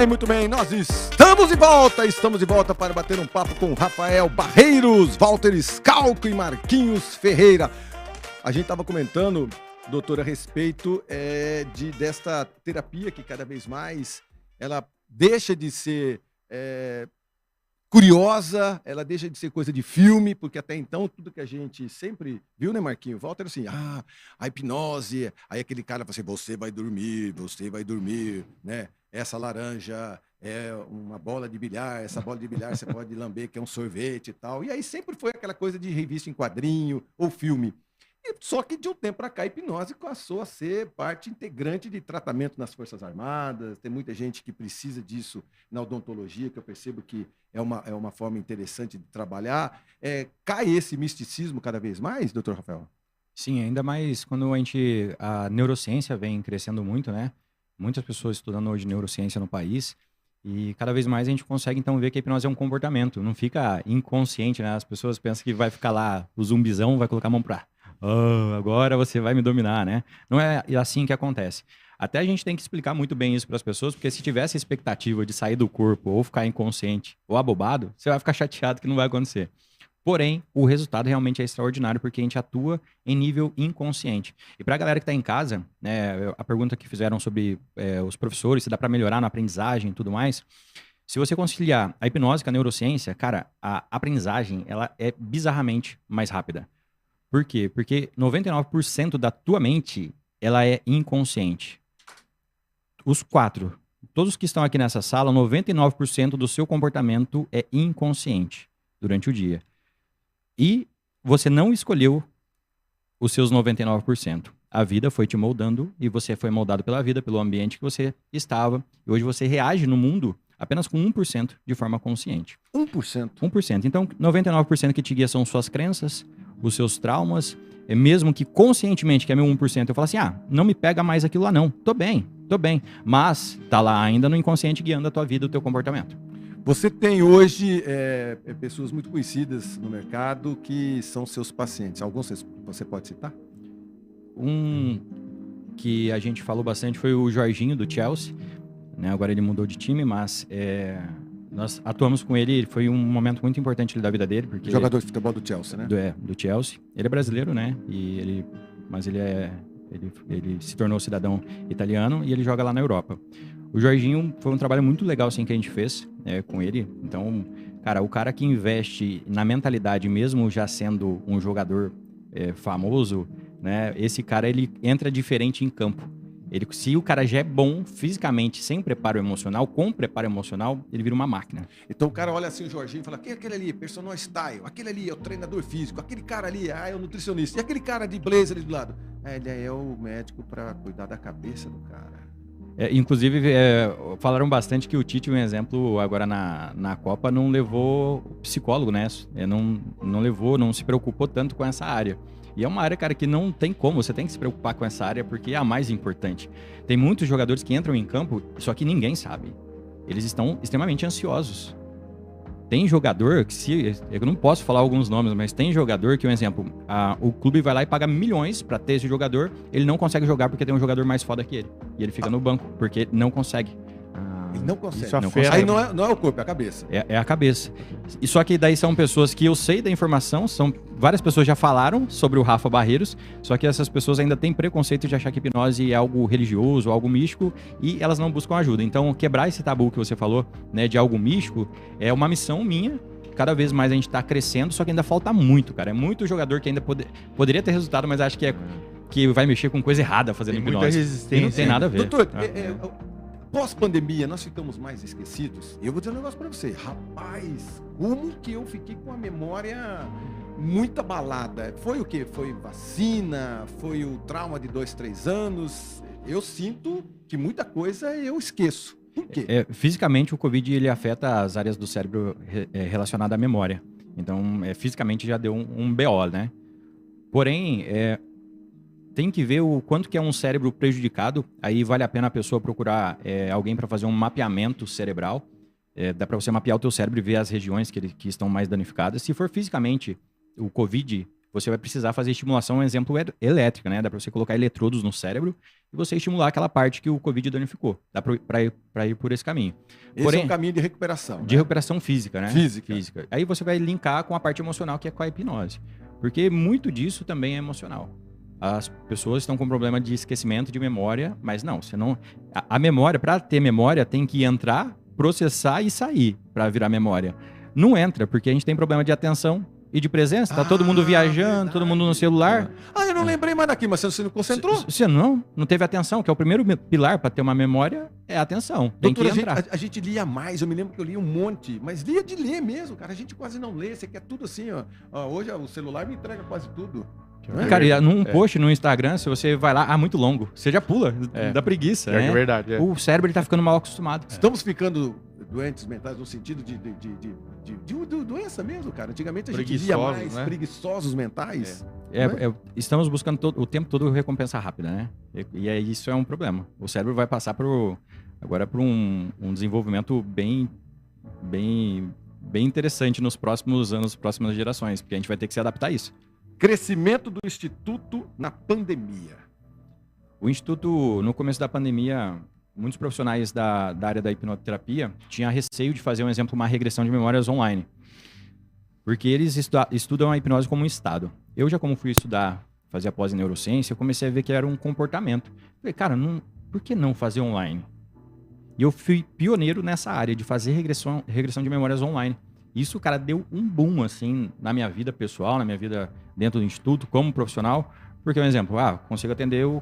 Muito bem. Nós estamos de volta para bater um papo com Rafael Barreiros, Walter Scalco e Marquinhos Ferreira. A gente estava comentando, doutor, a respeito desta terapia que cada vez mais ela deixa de ser curiosa, ela deixa de ser coisa de filme, porque até então tudo que a gente sempre viu, né, Marquinhos? Walter, assim, a hipnose, aí aquele cara fala assim, você vai dormir, né? Essa laranja é uma bola de bilhar, essa bola de bilhar você pode lamber que é um sorvete e tal. E aí sempre foi aquela coisa de revista em quadrinho ou filme. Só que de um tempo para cá a hipnose passou a ser parte integrante de tratamento nas Forças Armadas. Tem muita gente que precisa disso na odontologia, que eu percebo que é uma forma interessante de trabalhar. Cai esse misticismo cada vez mais, doutor Rafael? Sim, ainda mais quando a neurociência vem crescendo muito, né? Muitas pessoas estudando hoje neurociência no país e cada vez mais a gente consegue então ver que a hipnose é um comportamento, não fica inconsciente, né? As pessoas pensam que vai ficar lá o zumbizão, vai colocar a mão pra agora você vai me dominar, né? Não é assim que acontece. Até a gente tem que explicar muito bem isso para as pessoas, porque se tivesse a expectativa de sair do corpo ou ficar inconsciente ou abobado, você vai ficar chateado que não vai acontecer. Porém, o resultado realmente é extraordinário, porque a gente atua em nível inconsciente. E para a galera que está em casa, né, a pergunta que fizeram sobre os professores, se dá para melhorar na aprendizagem e tudo mais, se você conciliar a hipnose com a neurociência, cara, a aprendizagem ela é bizarramente mais rápida. Por quê? Porque 99% da tua mente ela é inconsciente. Todos que estão aqui nessa sala, 99% do seu comportamento é inconsciente durante o dia. E você não escolheu os seus 99%. A vida foi te moldando e você foi moldado pela vida, pelo ambiente que você estava. E hoje você reage no mundo apenas com 1% de forma consciente. 1%? 1%. Então, 99% que te guia são suas crenças, os seus traumas. Mesmo que conscientemente, que é meu 1%, eu falo assim, não me pega mais aquilo lá não. Tô bem. Mas tá lá ainda no inconsciente guiando a tua vida, o teu comportamento. Você tem hoje pessoas muito conhecidas no mercado que são seus pacientes. Alguns você pode citar? Um que a gente falou bastante foi o Jorginho, do Chelsea. Né? Agora ele mudou de time, mas nós atuamos com ele. Foi um momento muito importante da vida dele. Porque jogador de futebol do Chelsea, né? Do Chelsea. Ele é brasileiro, né? Mas ele se tornou cidadão italiano e ele joga lá na Europa. O Jorginho foi um trabalho muito legal assim, que a gente fez com ele. Então, cara, o cara que investe na mentalidade, mesmo já sendo um jogador famoso, né? Esse cara, ele entra diferente em campo. Se o cara já é bom fisicamente, sem preparo emocional, com preparo emocional, ele vira uma máquina. Então o cara olha assim o Jorginho e fala, quem é aquele ali? Personal style. Aquele ali é o treinador físico. Aquele cara ali é o nutricionista. E aquele cara de blazer ali do lado? Ele é o médico para cuidar da cabeça do cara. Inclusive, falaram bastante que o Tite, um exemplo, agora na Copa, não levou psicólogo, né? Não se preocupou tanto com essa área. E é uma área, cara, que não tem como, você tem que se preocupar com essa área, porque é a mais importante. Tem muitos jogadores que entram em campo, só que ninguém sabe. Eles estão extremamente ansiosos. Tem jogador que eu não posso falar alguns nomes, mas tem jogador que, um exemplo, o clube vai lá e paga milhões pra ter esse jogador, ele não consegue jogar porque tem um jogador mais foda que ele. E ele fica no banco, porque não consegue. Ele não consegue. Isso Não afeta. Aí não é o corpo, é a cabeça. É a cabeça. E só que daí são pessoas que eu sei da informação, várias pessoas já falaram sobre o Rafa Barreiros, só que essas pessoas ainda têm preconceito de achar que hipnose é algo religioso, algo místico, e elas não buscam ajuda. Então, quebrar esse tabu que você falou, né, de algo místico, é uma missão minha. Cada vez mais a gente tá crescendo, só que ainda falta muito, cara. É muito jogador que ainda poderia ter resultado, mas acho que vai mexer com coisa errada fazendo Tem hipnose. muita E resistência. não tem nada a ver. Doutor, Ah. pós-pandemia, nós ficamos mais esquecidos? Eu vou dizer um negócio pra você. Rapaz, como que eu fiquei com a memória muito abalada? Foi o quê? Foi vacina? Foi o trauma de 2, 3 anos? Eu sinto que muita coisa eu esqueço. Por quê? Fisicamente, o Covid ele afeta as áreas do cérebro relacionadas à memória. Então, fisicamente já deu um BO, né? Porém, tem que ver o quanto que é um cérebro prejudicado. Aí vale a pena a pessoa procurar alguém para fazer um mapeamento cerebral. Dá para você mapear o teu cérebro e ver as regiões que estão mais danificadas. Se for fisicamente o Covid, você vai precisar fazer estimulação, um exemplo elétrica, né? Dá para você colocar eletrodos no cérebro e você estimular aquela parte que o Covid danificou. Dá para ir por esse caminho. Esse é um caminho de recuperação. De recuperação física, né? Física. Aí você vai linkar com a parte emocional, que é com a hipnose. Porque muito disso também é emocional. As pessoas estão com problema de esquecimento, de memória, mas não, você não... A memória, para ter memória, tem que entrar, processar e sair para virar memória. Não entra, porque a gente tem problema de atenção e de presença. Tá todo mundo viajando, verdade. todo mundo no celular. Eu não lembrei mais daqui, mas você não concentrou? Você não teve atenção, que é o primeiro pilar para ter uma memória, é a atenção. Tem Doutor, que entrar. a gente lia mais, eu me lembro que eu lia um monte, mas lia de ler mesmo, cara. A gente quase não lê, você quer tudo assim, ó. Hoje o celular me entrega quase tudo. Cara, e num post no Instagram, se você vai lá, muito longo, você já pula, dá preguiça, É né? verdade. O cérebro ele tá ficando mal acostumado. Estamos ficando doentes mentais no sentido de doença mesmo, cara. Antigamente a gente via Preguiçosos, mais né? preguiçosos mentais. Estamos buscando o tempo todo recompensa rápida, né? Isso é um problema. O cérebro vai passar agora por um desenvolvimento bem interessante nos próximos anos, próximas gerações, porque a gente vai ter que se adaptar a isso. Crescimento do Instituto na pandemia. O Instituto, no começo da pandemia, muitos profissionais da área da hipnoterapia tinham receio de fazer, um exemplo, uma regressão de memórias online. Porque eles estudam a hipnose como um estado. Eu já, como fui estudar, fazer pós em neurociência, eu comecei a ver que era um comportamento. Falei, cara, por que não fazer online? E eu fui pioneiro nessa área de fazer regressão de memórias online. Isso, cara, deu um boom, assim, na minha vida pessoal, na minha vida dentro do instituto, como profissional. Porque, um exemplo, consigo atender o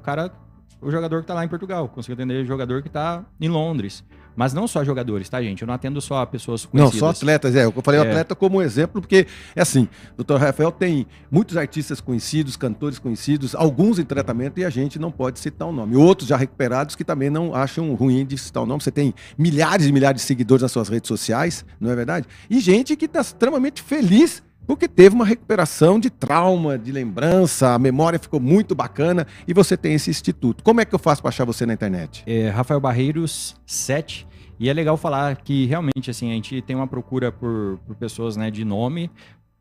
jogador que tá lá em Portugal, consigo atender o jogador que tá em Londres. Mas não só jogadores, tá, gente? Eu não atendo só pessoas conhecidas. Não, só atletas, eu falei atleta como exemplo, porque é assim, o Dr. Rafael tem muitos artistas conhecidos, cantores conhecidos, alguns em tratamento e a gente não pode citar o nome. Outros já recuperados que também não acham ruim de citar o nome. Você tem milhares e milhares de seguidores nas suas redes sociais, não é verdade? E gente que está extremamente feliz porque teve uma recuperação de trauma, de lembrança, a memória ficou muito bacana e você tem esse instituto. Como é que eu faço para achar você na internet? Rafael Barreiros 7. E é legal falar que realmente assim, a gente tem uma procura por pessoas, né, de nome.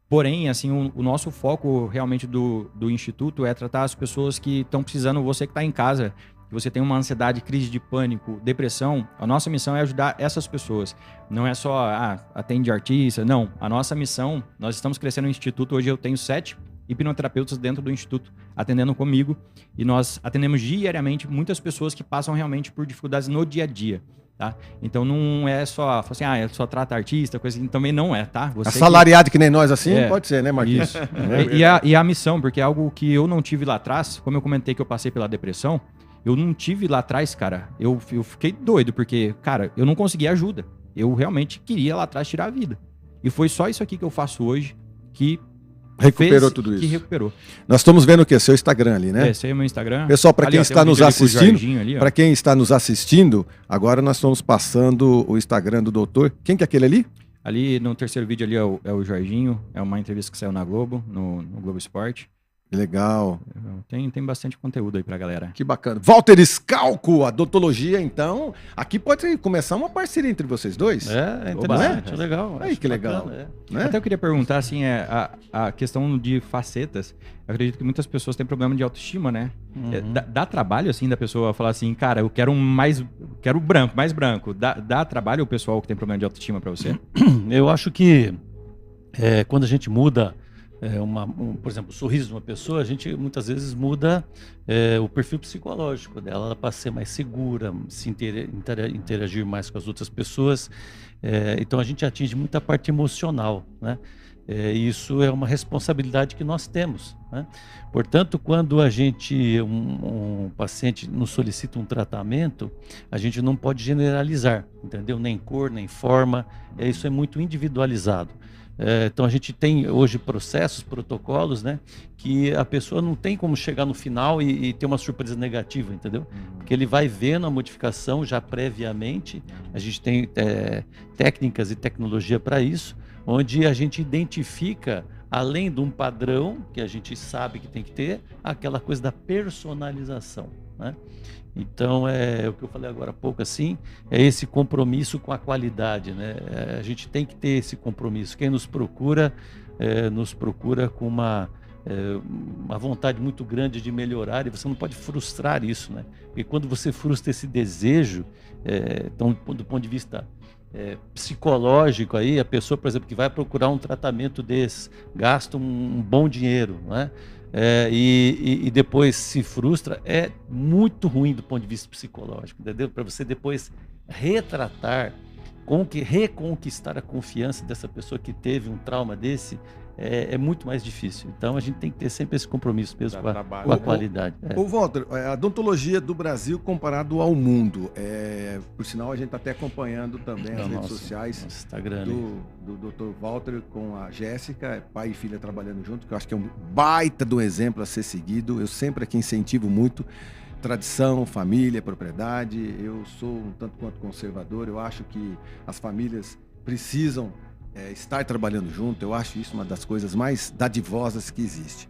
Porém, assim, o nosso foco realmente do instituto é tratar as pessoas que estão precisando, você que está em casa, que você tem uma ansiedade, crise de pânico, depressão. A nossa missão é ajudar essas pessoas. Não é só, atende artista, não. A nossa missão, nós estamos crescendo no instituto, hoje eu tenho 7 hipnoterapeutas dentro do instituto atendendo comigo e nós atendemos diariamente muitas pessoas que passam realmente por dificuldades no dia a dia. Tá? Então não é só assim, só trata artista, coisa assim, também não é, tá? Você assalariado que nem nós assim, pode ser, né, Marquinhos? Isso. E a missão, porque é algo que eu não tive lá atrás, como eu comentei que eu passei pela depressão, eu não tive lá atrás, cara, eu fiquei doido, porque, cara, eu não conseguia ajuda. Eu realmente queria lá atrás tirar a vida. E foi só isso aqui que eu faço hoje que recuperou tudo isso. Que recuperou. Nós estamos vendo o quê? Seu Instagram ali, né? Esse aí é o meu Instagram. Pessoal, para quem está nos assistindo, para quem está nos assistindo, agora nós estamos passando o Instagram do doutor. Quem que é aquele ali? Ali no terceiro vídeo ali é o Jorginho, é uma entrevista que saiu na Globo, no Globo Esporte. Que legal. Tem bastante conteúdo aí pra galera. Que bacana. Walter Scalco, a odontologia, então. Aqui pode começar uma parceria entre vocês dois. É Oba, interessante, é legal. Aí, acho que legal. bacana, Né? Até eu queria perguntar, assim, a questão de facetas. Eu acredito que muitas pessoas têm problema de autoestima, né? Uhum. Dá trabalho, assim, da pessoa falar assim, cara, eu quero quero branco, mais branco. Dá trabalho o pessoal que tem problema de autoestima pra você? Eu acho que quando a gente muda, por exemplo, o sorriso de uma pessoa, a gente muitas vezes muda o perfil psicológico dela para ser mais segura, se interagir mais com as outras pessoas. Então a gente atinge muita parte emocional, né? Isso é uma responsabilidade que nós temos, né? Portanto, quando um paciente nos solicita um tratamento, a gente não pode generalizar, entendeu? Nem cor, nem forma, isso é muito individualizado. Então a gente tem hoje processos, protocolos, né, que a pessoa não tem como chegar no final e ter uma surpresa negativa, entendeu? Porque ele vai vendo a modificação já previamente. A gente tem técnicas e tecnologia para isso, onde a gente identifica, além de um padrão que a gente sabe que tem que ter, aquela coisa da personalização, né? Então, o que eu falei agora há pouco, assim, é esse compromisso com a qualidade, né? A gente tem que ter esse compromisso. Quem nos procura com uma vontade muito grande de melhorar, e você não pode frustrar isso, né? Porque quando você frustra esse desejo, então, do ponto de vista psicológico, aí, a pessoa, por exemplo, que vai procurar um tratamento desse, gasta um bom dinheiro, né? E depois se frustra, é muito ruim do ponto de vista psicológico, entendeu? Para você depois reconquistar a confiança dessa pessoa que teve um trauma desse, é muito mais difícil. Então a gente tem que ter sempre esse compromisso mesmo com a qualidade. Ô, Walter, a odontologia do Brasil comparado ao mundo. Por sinal, a gente está até acompanhando também as redes sociais Instagram, do Dr. Walter com a Jéssica, pai e filha trabalhando junto, que eu acho que é um baita do exemplo a ser seguido. Eu sempre aqui incentivo muito tradição, família, propriedade. Eu sou um tanto quanto conservador. Eu acho que as famílias precisam estar trabalhando junto. Eu acho isso uma das coisas mais dadivosas que existe.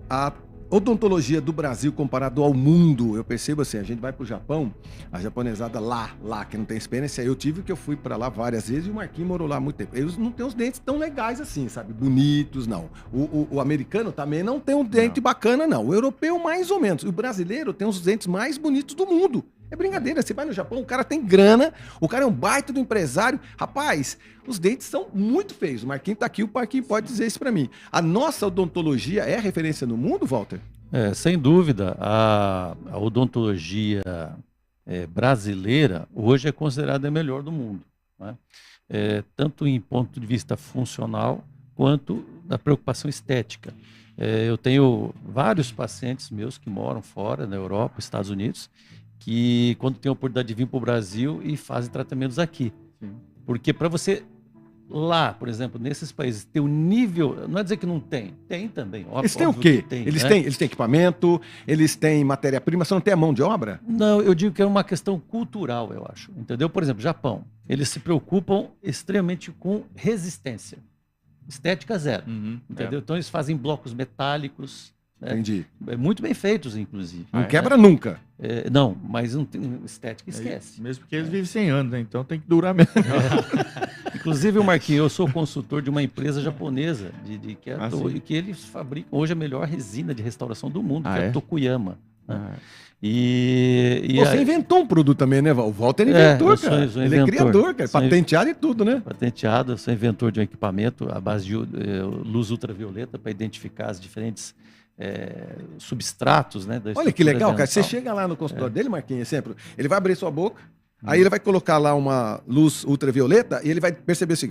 A odontologia do Brasil comparado ao mundo, eu percebo assim, a gente vai pro Japão, a japonesada lá que não tem experiência, eu fui para lá várias vezes e o Marquinhos morou lá há muito tempo. Eles não têm os dentes tão legais assim, sabe? Bonitos, não. O americano também não tem um dente bacana, não. O europeu, mais ou menos. O brasileiro tem os dentes mais bonitos do mundo. É brincadeira, você vai no Japão, o cara tem grana, o cara é um baita do empresário. Rapaz, os dentes são muito feios. O Marquinhos tá aqui, o Marquinhos pode dizer isso para mim. A nossa odontologia é referência no mundo, Walter? Sem dúvida. A odontologia brasileira hoje é considerada a melhor do mundo, né? Tanto em ponto de vista funcional, quanto da preocupação estética. Eu tenho vários pacientes meus que moram fora, na Europa, Estados Unidos, que quando tem a oportunidade de vir para o Brasil e fazem tratamentos aqui. Sim. Porque para você lá, por exemplo, nesses países, ter o nível, não é dizer que não tem também. Óbvio, eles têm o quê? Eles têm equipamento, eles têm matéria-prima, você não tem a mão de obra? Não, eu digo que é uma questão cultural, eu acho. Entendeu? Por exemplo, Japão, eles se preocupam extremamente com resistência. Estética zero. Entendeu? Então eles fazem blocos metálicos. Entendi. Muito bem feitos, inclusive. Não quebra nunca. Não, mas não tem estética, esquece. Mesmo porque eles vivem 100 anos, né? Então tem que durar mesmo. Inclusive, Marquinhos, eu sou consultor de uma empresa japonesa que eles fabricam hoje a melhor resina de restauração do mundo, que é a Tokuyama. Né? Você inventou um produto também, né, Val? O Walter é inventor, cara. Ele é criador, cara. Patenteado e tudo, né? Patenteado, eu sou inventor de um equipamento à base de luz ultravioleta para identificar as diferentes substratos, né? Olha que legal, cara. Você chega lá no consultório dele, Marquinhos, sempre, ele vai abrir sua boca, aí ele vai colocar lá uma luz ultravioleta e ele vai perceber assim,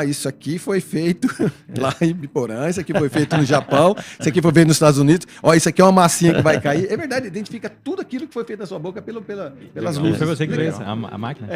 isso aqui foi feito lá em Biporã, isso aqui foi feito no Japão, isso aqui foi feito nos Estados Unidos, isso aqui é uma massinha que vai cair. É verdade, identifica tudo aquilo que foi feito na sua boca pelas luzes. Foi você que fez a máquina?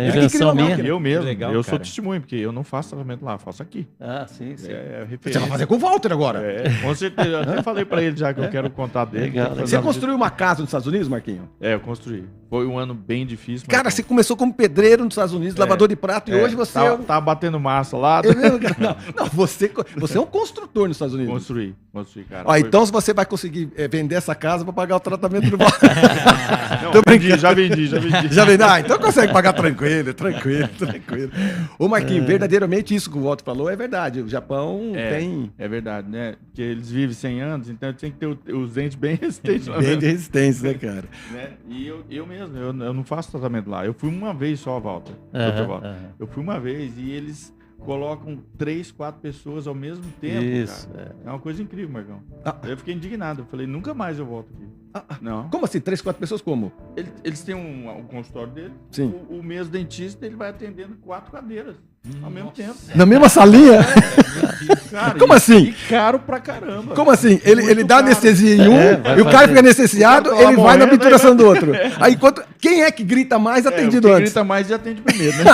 Invenção minha. Eu mesmo. Legal, eu sou testemunho, porque eu não faço tratamento lá, eu faço aqui. Sim. Você vai fazer com o Walter agora. Com certeza. Eu até falei pra ele já que eu quero contar dele. Legal. Você construiu uma casa nos Estados Unidos, Marquinhos? Eu construí. Foi um ano bem difícil. Cara, Marcão. você começou como pedreiro nos Estados Unidos, lavador de prato, e hoje você Tá batendo massa lá. É mesmo, cara? Não, você é um construtor nos Estados Unidos. Construí, cara. Ó, então se você vai conseguir vender essa casa para pagar o tratamento do valor. Não, Tô brincando. já vendi. Já vem, então consegue pagar tranquilo. Ô, Marquinhos, verdadeiramente isso que o Walter falou é verdade. O Japão tem É verdade, né? Porque eles vivem 100 anos, então tem que ter os dentes bem resistentes. bem de resistência, né, cara? Né? E eu mesmo, eu não faço tratamento lá. Eu fui uma vez só, Walter. Eu fui uma vez e eles colocam 3, 4 pessoas ao mesmo tempo, Isso, cara. É uma coisa incrível, Marcão. Ah. Eu fiquei indignado. Eu falei, nunca mais eu volto aqui. Não. Como assim? 3, 4 pessoas como? Eles têm um consultório dele. Sim. O mesmo dentista, ele vai atendendo 4 cadeiras ao mesmo tempo. Na mesma salinha? Cara, Como assim? E caro pra caramba. Como assim? Ele dá caro. anestesia em um, vai e o cara fazer. fica anestesiado, O cara tá lá ele vai na morrendo, obturação do outro. Aí quem é que grita mais atendido quem antes? grita mais e atende primeiro, né?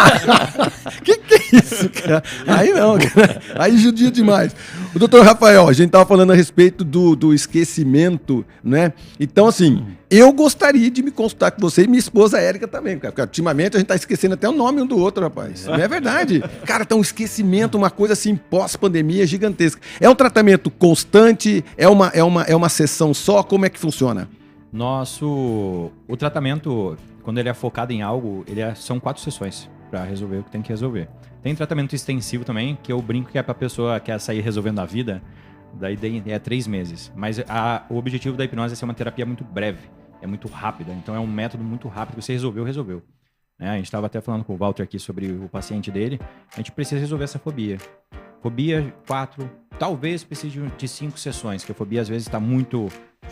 Que é isso, cara? Aí não, cara. Aí judia demais. O doutor Rafael, a gente tava falando a respeito do esquecimento, né? Então, assim, eu gostaria de me consultar com você e minha esposa Érica também, cara, porque ultimamente a gente tá esquecendo até o nome um do outro, rapaz. Não é verdade? Cara, tá um esquecimento, uma coisa assim, pós-pandemia gigantesca. É um tratamento constante? É uma sessão só? Como é que funciona? O tratamento, quando ele é focado em algo, são 4 sessões para resolver o que tem que resolver. Tem tratamento extensivo também, que eu brinco que é pra pessoa que quer sair resolvendo a vida, daí é 3 meses. Mas o objetivo da hipnose é ser uma terapia muito breve, é muito rápida, então é um método muito rápido, você resolveu. Né? A gente estava até falando com o Walter aqui sobre o paciente dele, a gente precisa resolver essa fobia. Fobia 4, talvez precise de 5 sessões, que a fobia às vezes está muito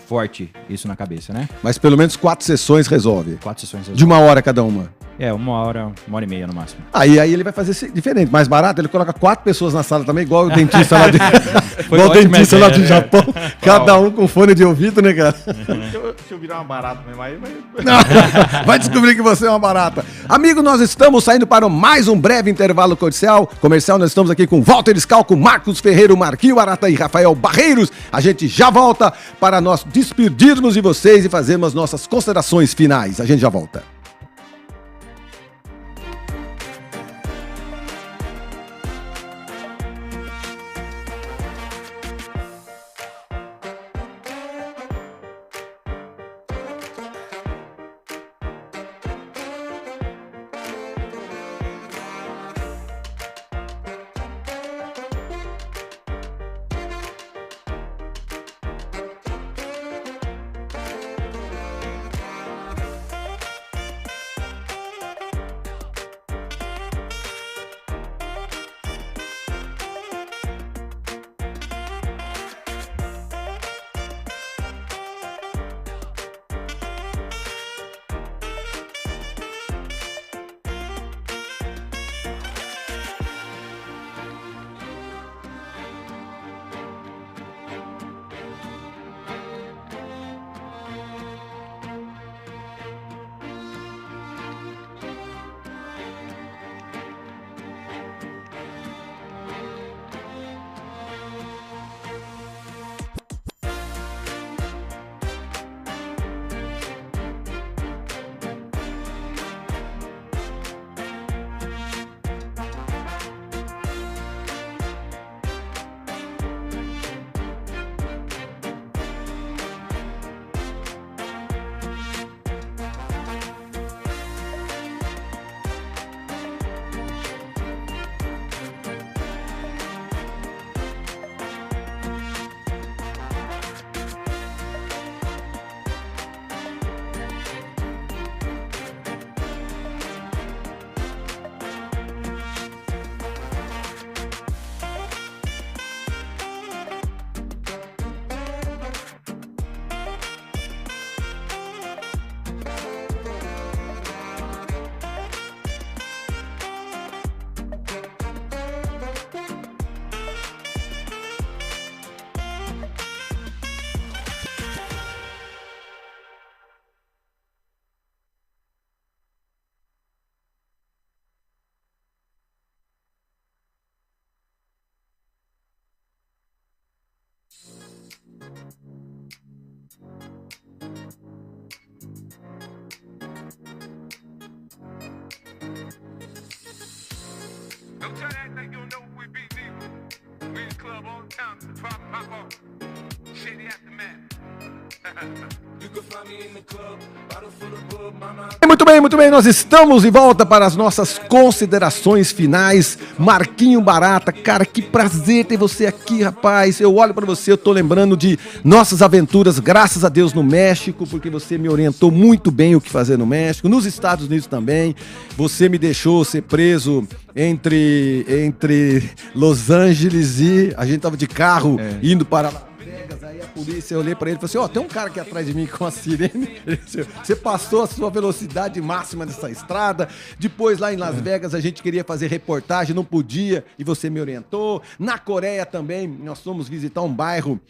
forte isso na cabeça, né? Mas pelo menos 4 sessões resolve. 4 sessões De 1 hora cada uma. É, 1 hora, 1 hora e meia no máximo. Aí ele vai fazer diferente, mais barato, ele coloca 4 pessoas na sala também, igual o dentista lá igual o dentista lá do Japão, cada um com fone de ouvido, né, cara? Se eu virar uma barata mesmo, aí vai... Não, vai descobrir que você é uma barata. Amigo, nós estamos saindo para mais um breve intervalo comercial. Nós estamos aqui com Walter Scalco, Marcos Ferreiro, Marquinho Barata e Rafael Barreiros. A gente já volta para nós despedirmos de vocês e fazermos nossas considerações finais. A gente já volta. You can find me in the club, bottle full of bug, mama. Muito bem, nós estamos de volta para as nossas considerações finais. Marquinho Barata, cara, que prazer ter você aqui, rapaz. Eu olho para você, eu tô lembrando de nossas aventuras, graças a Deus, no México, porque você me orientou muito bem o que fazer no México, nos Estados Unidos também. Você me deixou ser preso entre Los Angeles e a gente tava de carro indo para Las Vegas, aí a polícia, eu olhei pra ele e falei assim, ó, tem um cara aqui atrás de mim com a sirene, você passou a sua velocidade máxima nessa estrada, depois lá em Las Vegas a gente queria fazer reportagem, não podia, e você me orientou. Na Coreia também, nós fomos visitar um bairro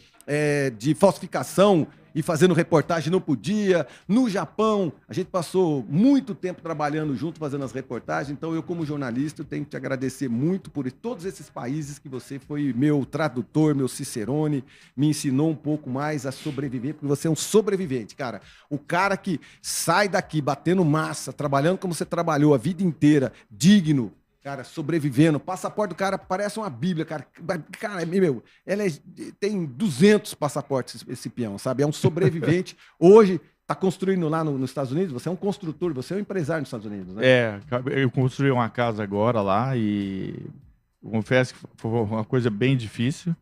de falsificação, e fazendo reportagem não podia. No Japão, a gente passou muito tempo trabalhando junto, fazendo as reportagens. Então, eu, como jornalista, eu tenho que te agradecer muito por todos esses países que você foi meu tradutor, meu cicerone, me ensinou um pouco mais a sobreviver, porque você é um sobrevivente, cara. O cara que sai daqui batendo massa, trabalhando como você trabalhou a vida inteira, digno, cara, sobrevivendo. O passaporte do cara parece uma bíblia, cara. Cara, meu, tem 200 passaportes, esse peão, sabe? É um sobrevivente. Hoje, tá construindo lá nos Estados Unidos, você é um construtor, você é um empresário nos Estados Unidos, né? Eu construí uma casa agora lá e confesso que foi uma coisa bem difícil,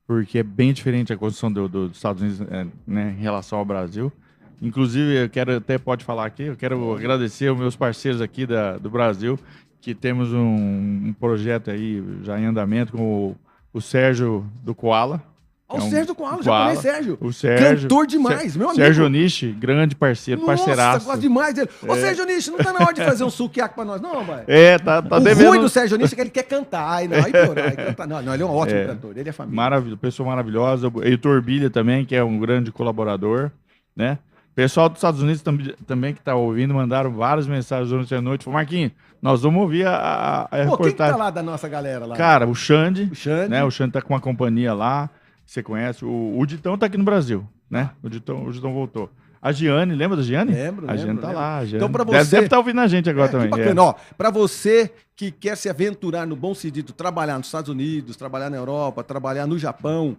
porque é bem diferente a construção dos Estados Unidos, né, em relação ao Brasil. Inclusive, eu quero, até pode falar aqui, eu quero agradecer aos meus parceiros aqui do Brasil, que temos um projeto aí já em andamento com o Sérgio do Koala. O Sérgio do Koala, japonês Sérgio. O Sérgio. Cantor demais, meu amigo. Sérgio Nishi, grande parceiro, parceiraço. Nossa, gosto demais dele. Ô, Sérgio Nishi, não tá na hora de fazer um sukiaco pra nós, não, vai? Tá o devendo. O ruim do Sérgio Nishi é que ele quer cantar. Aí piorou. Não, ele é um ótimo cantor, ele é família. Maravilhoso, pessoa maravilhosa. O Heitor Bilha também, que é um grande colaborador, né? Pessoal dos Estados Unidos também que tá ouvindo, mandaram várias mensagens durante a noite. Falei, Marquinhos, nós vamos ouvir a reportagem. Quem que tá lá da nossa galera lá? Cara, o Xande. Né? O Xande tá com uma companhia lá, você conhece. O Ditão tá aqui no Brasil, né? O Ditão voltou. A Giane, lembra da Giane? Lembro. A Giane tá lá. A Giane. Então, pra você... Deve estar ouvindo a gente agora também. Que bacana. Ó, pra você que quer se aventurar no bom sentido, trabalhar nos Estados Unidos, trabalhar na Europa, trabalhar no Japão,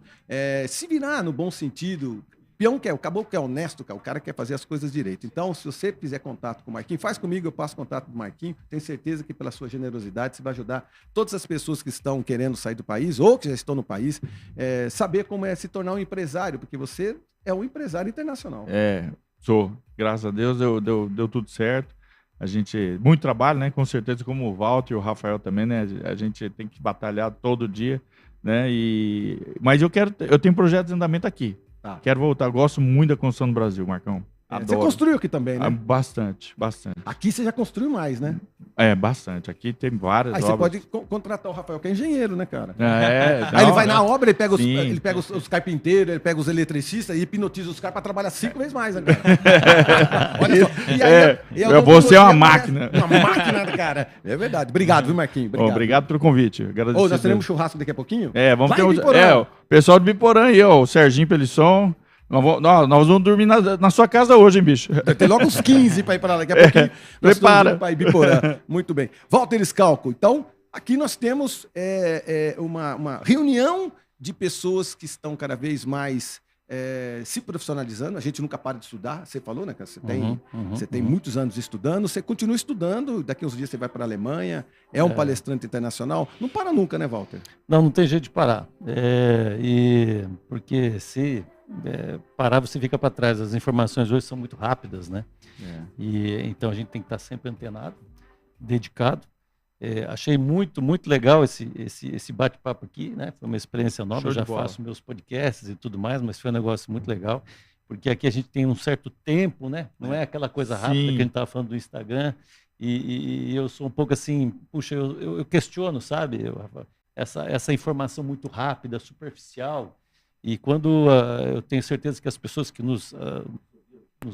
se virar no bom sentido... Peão que o caboclo que é honesto, o cara quer fazer as coisas direito. Então, se você fizer contato com o Marquinhos, faz comigo, eu passo contato do Marquinhos. Tenho certeza que pela sua generosidade você vai ajudar todas as pessoas que estão querendo sair do país ou que já estão no país, saber como é se tornar um empresário, porque você é um empresário internacional. Sou. Graças a Deus deu tudo certo. A gente, muito trabalho, né? Com certeza, como o Walter e o Rafael também, né? A gente tem que batalhar todo dia, né? Mas eu tenho projetos em andamento aqui. Tá. Quero voltar. Gosto muito da construção no Brasil, Marcão. Você construiu aqui também, né? Bastante. Aqui você já construiu mais, né? Bastante. Aqui tem várias obras. Aí você pode contratar o Rafael, que é engenheiro, né, cara? Aí ele vai na obra, ele pega os carpinteiros, ele pega os eletricistas e hipnotiza os caras para trabalhar 5 vezes mais, né, cara? Olha só. Você é uma máquina. Uma máquina, cara. É verdade. Obrigado, viu, Marquinhos? Obrigado pelo convite. Nós teremos churrasco daqui a pouquinho? Vamos ter o pessoal do Biporã aí, ó. O Serginho Pelisson. Nós vamos dormir na sua casa hoje, hein, bicho? Tem logo uns 15 para ir para lá. Daqui a pouquinho. Prepara. Para Ibiporã. Muito bem. Walter Scalco. Então, aqui nós temos uma reunião de pessoas que estão cada vez mais se profissionalizando. A gente nunca para de estudar. Você falou, né, cara? Você tem muitos anos estudando. Você continua estudando. Daqui uns dias você vai para a Alemanha. É um palestrante internacional. Não para nunca, né, Walter? Não tem jeito de parar. Porque se... parar, você fica para trás. As informações hoje são muito rápidas, né? Então a gente tem que estar sempre antenado, dedicado. Achei muito legal esse bate-papo aqui, né? Foi uma experiência nova. Eu já faço meus podcasts e tudo mais, mas foi um negócio muito legal, porque aqui a gente tem um certo tempo, né? Não é aquela coisa rápida que a gente estava falando do Instagram. E eu sou um pouco assim, puxa, eu questiono, sabe? Essa informação muito rápida, superficial. E quando eu tenho certeza que as pessoas que nos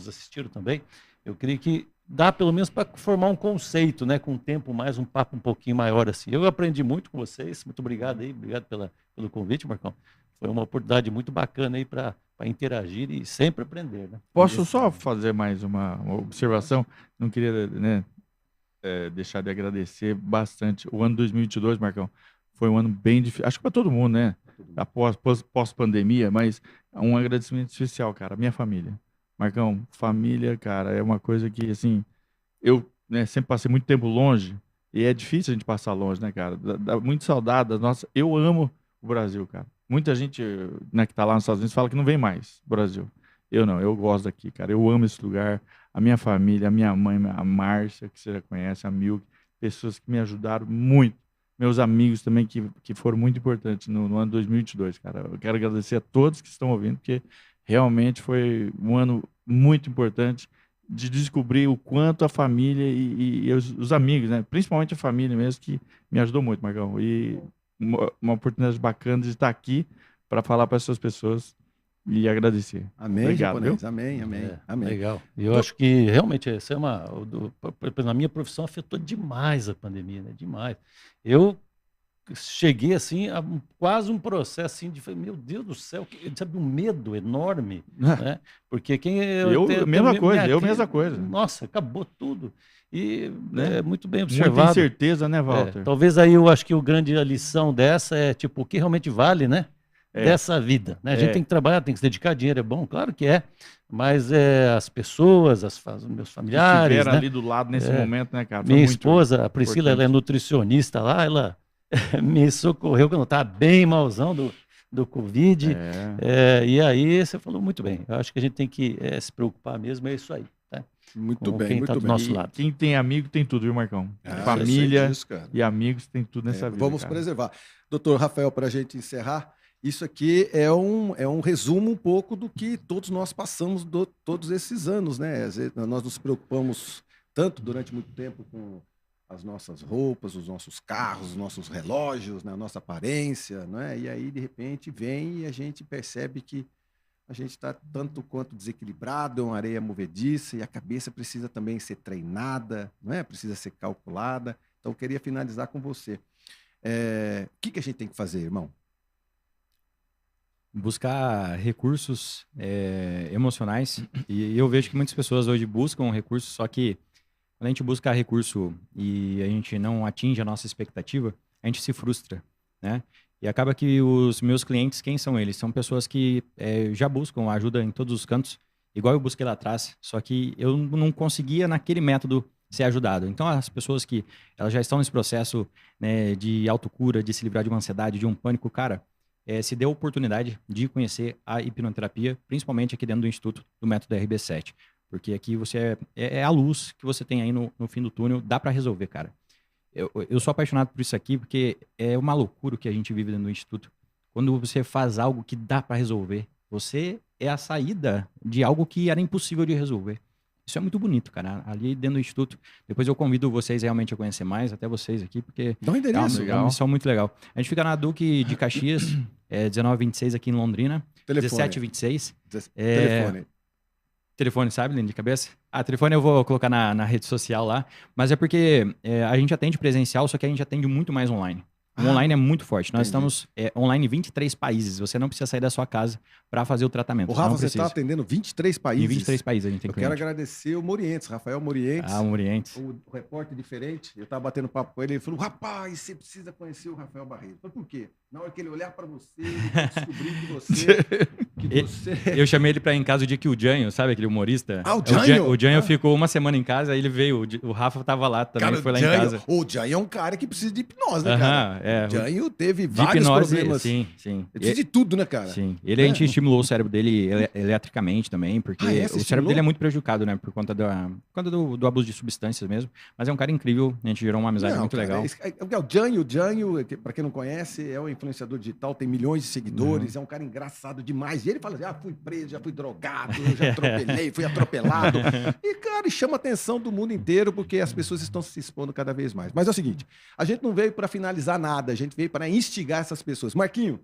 assistiram também, eu creio que dá pelo menos para formar um conceito, né? Com um tempo mais, um papo um pouquinho maior assim. Eu aprendi muito com vocês, muito obrigado aí, obrigado pelo convite, Marcão. Foi uma oportunidade muito bacana aí para interagir e sempre aprender, né? Posso só fazer mais uma observação? Não queria, né, deixar de agradecer bastante. O ano 2022, Marcão, foi um ano bem difícil, acho que para todo mundo, né? após pós-pandemia, mas um agradecimento especial, cara, minha família. Marcão, família, cara, é uma coisa que, assim, eu, né, sempre passei muito tempo longe e é difícil a gente passar longe, né, cara? Dá muito saudade da nossa. Eu amo o Brasil, cara. Muita gente, né, que tá lá nos Estados Unidos fala que não vem mais pro Brasil. Eu não, eu gosto daqui, cara. Eu amo esse lugar. A minha família, a minha mãe, a Márcia, que você já conhece, a Milk, pessoas que me ajudaram muito. Meus amigos também, que foram muito importantes no ano 2022, cara. Eu quero agradecer a todos que estão ouvindo, porque realmente foi um ano muito importante de descobrir o quanto a família e os amigos, né? Principalmente a família mesmo, que me ajudou muito, Marcão. E uma oportunidade bacana de estar aqui para falar para essas pessoas e agradecer. Amém, Obrigado, japonês. viu? Amém, amém, amém. Legal. E eu acho que realmente essa é na minha profissão afetou demais a pandemia, né? Demais. Eu cheguei assim a quase um processo assim de meu Deus do céu, sabe, um medo enorme, né? Porque mesma coisa. Nossa, acabou tudo. E Né? muito bem Muita observado. incerteza, né, Walter? Talvez aí eu acho que a lição dessa é tipo o que realmente vale, né? É. Dessa vida, né? A gente tem que trabalhar, tem que se dedicar, dinheiro é bom, claro que é, mas as pessoas, os meus familiares, estiveram né? ali do lado nesse momento, né, cara? Foi Minha muito esposa, a Priscila, ela é importante. nutricionista lá, ela me socorreu quando eu estava bem malzão do Covid. E aí você falou muito bem. Eu acho que a gente tem que se preocupar mesmo, é isso aí. Tá? Muito Com bem, quem muito tá do bem. nosso E lado. quem tem amigo tem tudo, viu, Marcão? Ah, eu Família sei disso, cara. e amigos tem tudo nessa vida. Vamos cara. preservar. Doutor Rafael, para a gente encerrar, isso aqui é um resumo um pouco do que todos nós passamos todos esses anos, né? Às vezes, nós nos preocupamos tanto durante muito tempo com as nossas roupas, os nossos carros, os nossos relógios, né? A nossa aparência, né? E aí, de repente, vem e a gente percebe que a gente está tanto quanto desequilibrado, é uma areia movediça e a cabeça precisa também ser treinada, não é? Precisa ser calculada. Então, eu queria finalizar com você. O que a gente tem que fazer, irmão? Buscar recursos emocionais. E eu vejo que muitas pessoas hoje buscam recursos, só que quando a gente busca recurso e a gente não atinge a nossa expectativa, a gente se frustra, né? E acaba que os meus clientes, quem são eles? São pessoas que já buscam ajuda em todos os cantos, igual eu busquei lá atrás, só que eu não conseguia naquele método ser ajudado. Então as pessoas que elas já estão nesse processo, né, de autocura, de se livrar de uma ansiedade, de um pânico, cara, se deu a oportunidade de conhecer a hipnoterapia, principalmente aqui dentro do Instituto do Método RB7. Porque aqui você é a luz que você tem aí no fim do túnel, dá para resolver, cara. Eu sou apaixonado por isso aqui, porque é uma loucura o que a gente vive dentro do Instituto. Quando você faz algo que dá para resolver, você é a saída de algo que era impossível de resolver. Isso é muito bonito, cara. Ali dentro do Instituto, depois eu convido vocês realmente a conhecer mais, até vocês aqui, porque Dá um endereço. é uma missão muito legal. A gente fica na Duque de Caxias, 1926 aqui em Londrina, Telefone. 1726. Telefone. Telefone, sabe, Lene, de cabeça? Telefone eu vou colocar na rede social lá, mas é porque a gente atende presencial, só que a gente atende muito mais online. O online é muito forte. Nós estamos online em 23 países. Você não precisa sair da sua casa para fazer o tratamento. O Rafa, você está atendendo 23 países. Em 23 países a gente tem Eu quero cliente. agradecer o Morientes, Rafael Morientes. O Morientes. O repórter diferente. Eu estava batendo papo com ele. Ele falou: rapaz, você precisa conhecer o Rafael Barreto. Eu falei: por quê? Na hora que ele olhar para você, ele vai descobrir que você. Eu chamei ele para ir em casa o dia que o Janho, sabe aquele humorista? O Janho? O Janho ficou uma semana em casa, aí ele veio. O Rafa tava lá também, Cara, foi lá Janho, em casa. O Janho é um cara que precisa de hipnose, né, cara? O Janho teve De vários hipnose, problemas. sim. Ele precisa de tudo, né, cara? Sim. A gente estimulou o cérebro dele eletricamente também, porque Você o cérebro estimulou? dele é muito prejudicado, né? Por conta do abuso de substâncias mesmo. Mas é um cara incrível, a gente gerou uma amizade muito cara, legal. O Janho, para quem não conhece, é um influenciador digital, tem milhões de seguidores, é um cara engraçado demais. E ele fala assim: fui preso, já fui drogado, já atropelei, fui atropelado. E, cara, chama a atenção do mundo inteiro, porque as pessoas estão se expondo cada vez mais. Mas é o seguinte, a gente não veio para finalizar nada, a gente veio para instigar essas pessoas. Marquinho,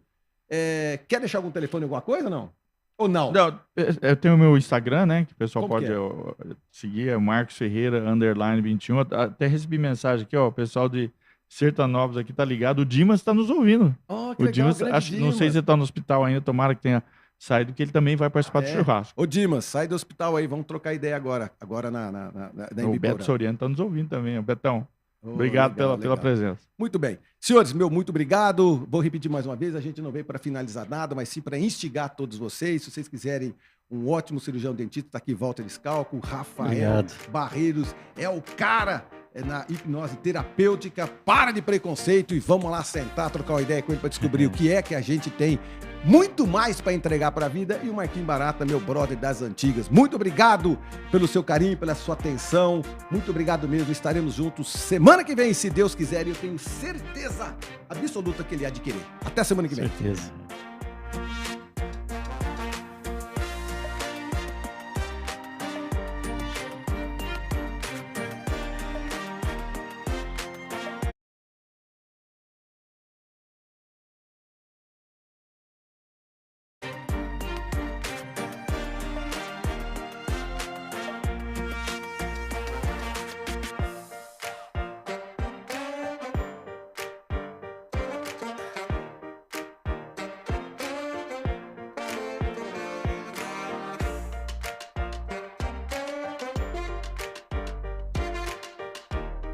quer deixar algum telefone, alguma coisa, não? Ou não? Não, eu tenho o meu Instagram, né? Que o pessoal Como pode que é? seguir, é Marcos Ferreira, _21. Até recebi mensagem aqui, ó. O pessoal de Sertanópolis aqui tá ligado. O Dimas tá nos ouvindo. Oh, que O legal, Dimas, grande não sei se ele tá no hospital ainda, tomara que tenha saído, que ele também vai participar do churrasco. Ô, Dimas, sai do hospital aí, vamos trocar ideia agora na O Beto Soriano tá nos ouvindo também, o Betão. Obrigado legal, pela legal. presença. Muito bem. Senhores, meu muito obrigado. Vou repetir mais uma vez, a gente não veio para finalizar nada, mas sim para instigar todos vocês. Se vocês quiserem um ótimo cirurgião dentista, está aqui Walter Scalco, Rafael Obrigado. Barreiros, é o cara na hipnose terapêutica. Para de preconceito e vamos lá sentar, trocar uma ideia com ele para descobrir o que é que a gente tem muito mais para entregar para a vida. E o Marquinhos Barata, meu brother das antigas. Muito obrigado pelo seu carinho, pela sua atenção. Muito obrigado mesmo. Estaremos juntos semana que vem, se Deus quiser. E eu tenho certeza absoluta que ele há de querer. Até semana que vem. Certeza.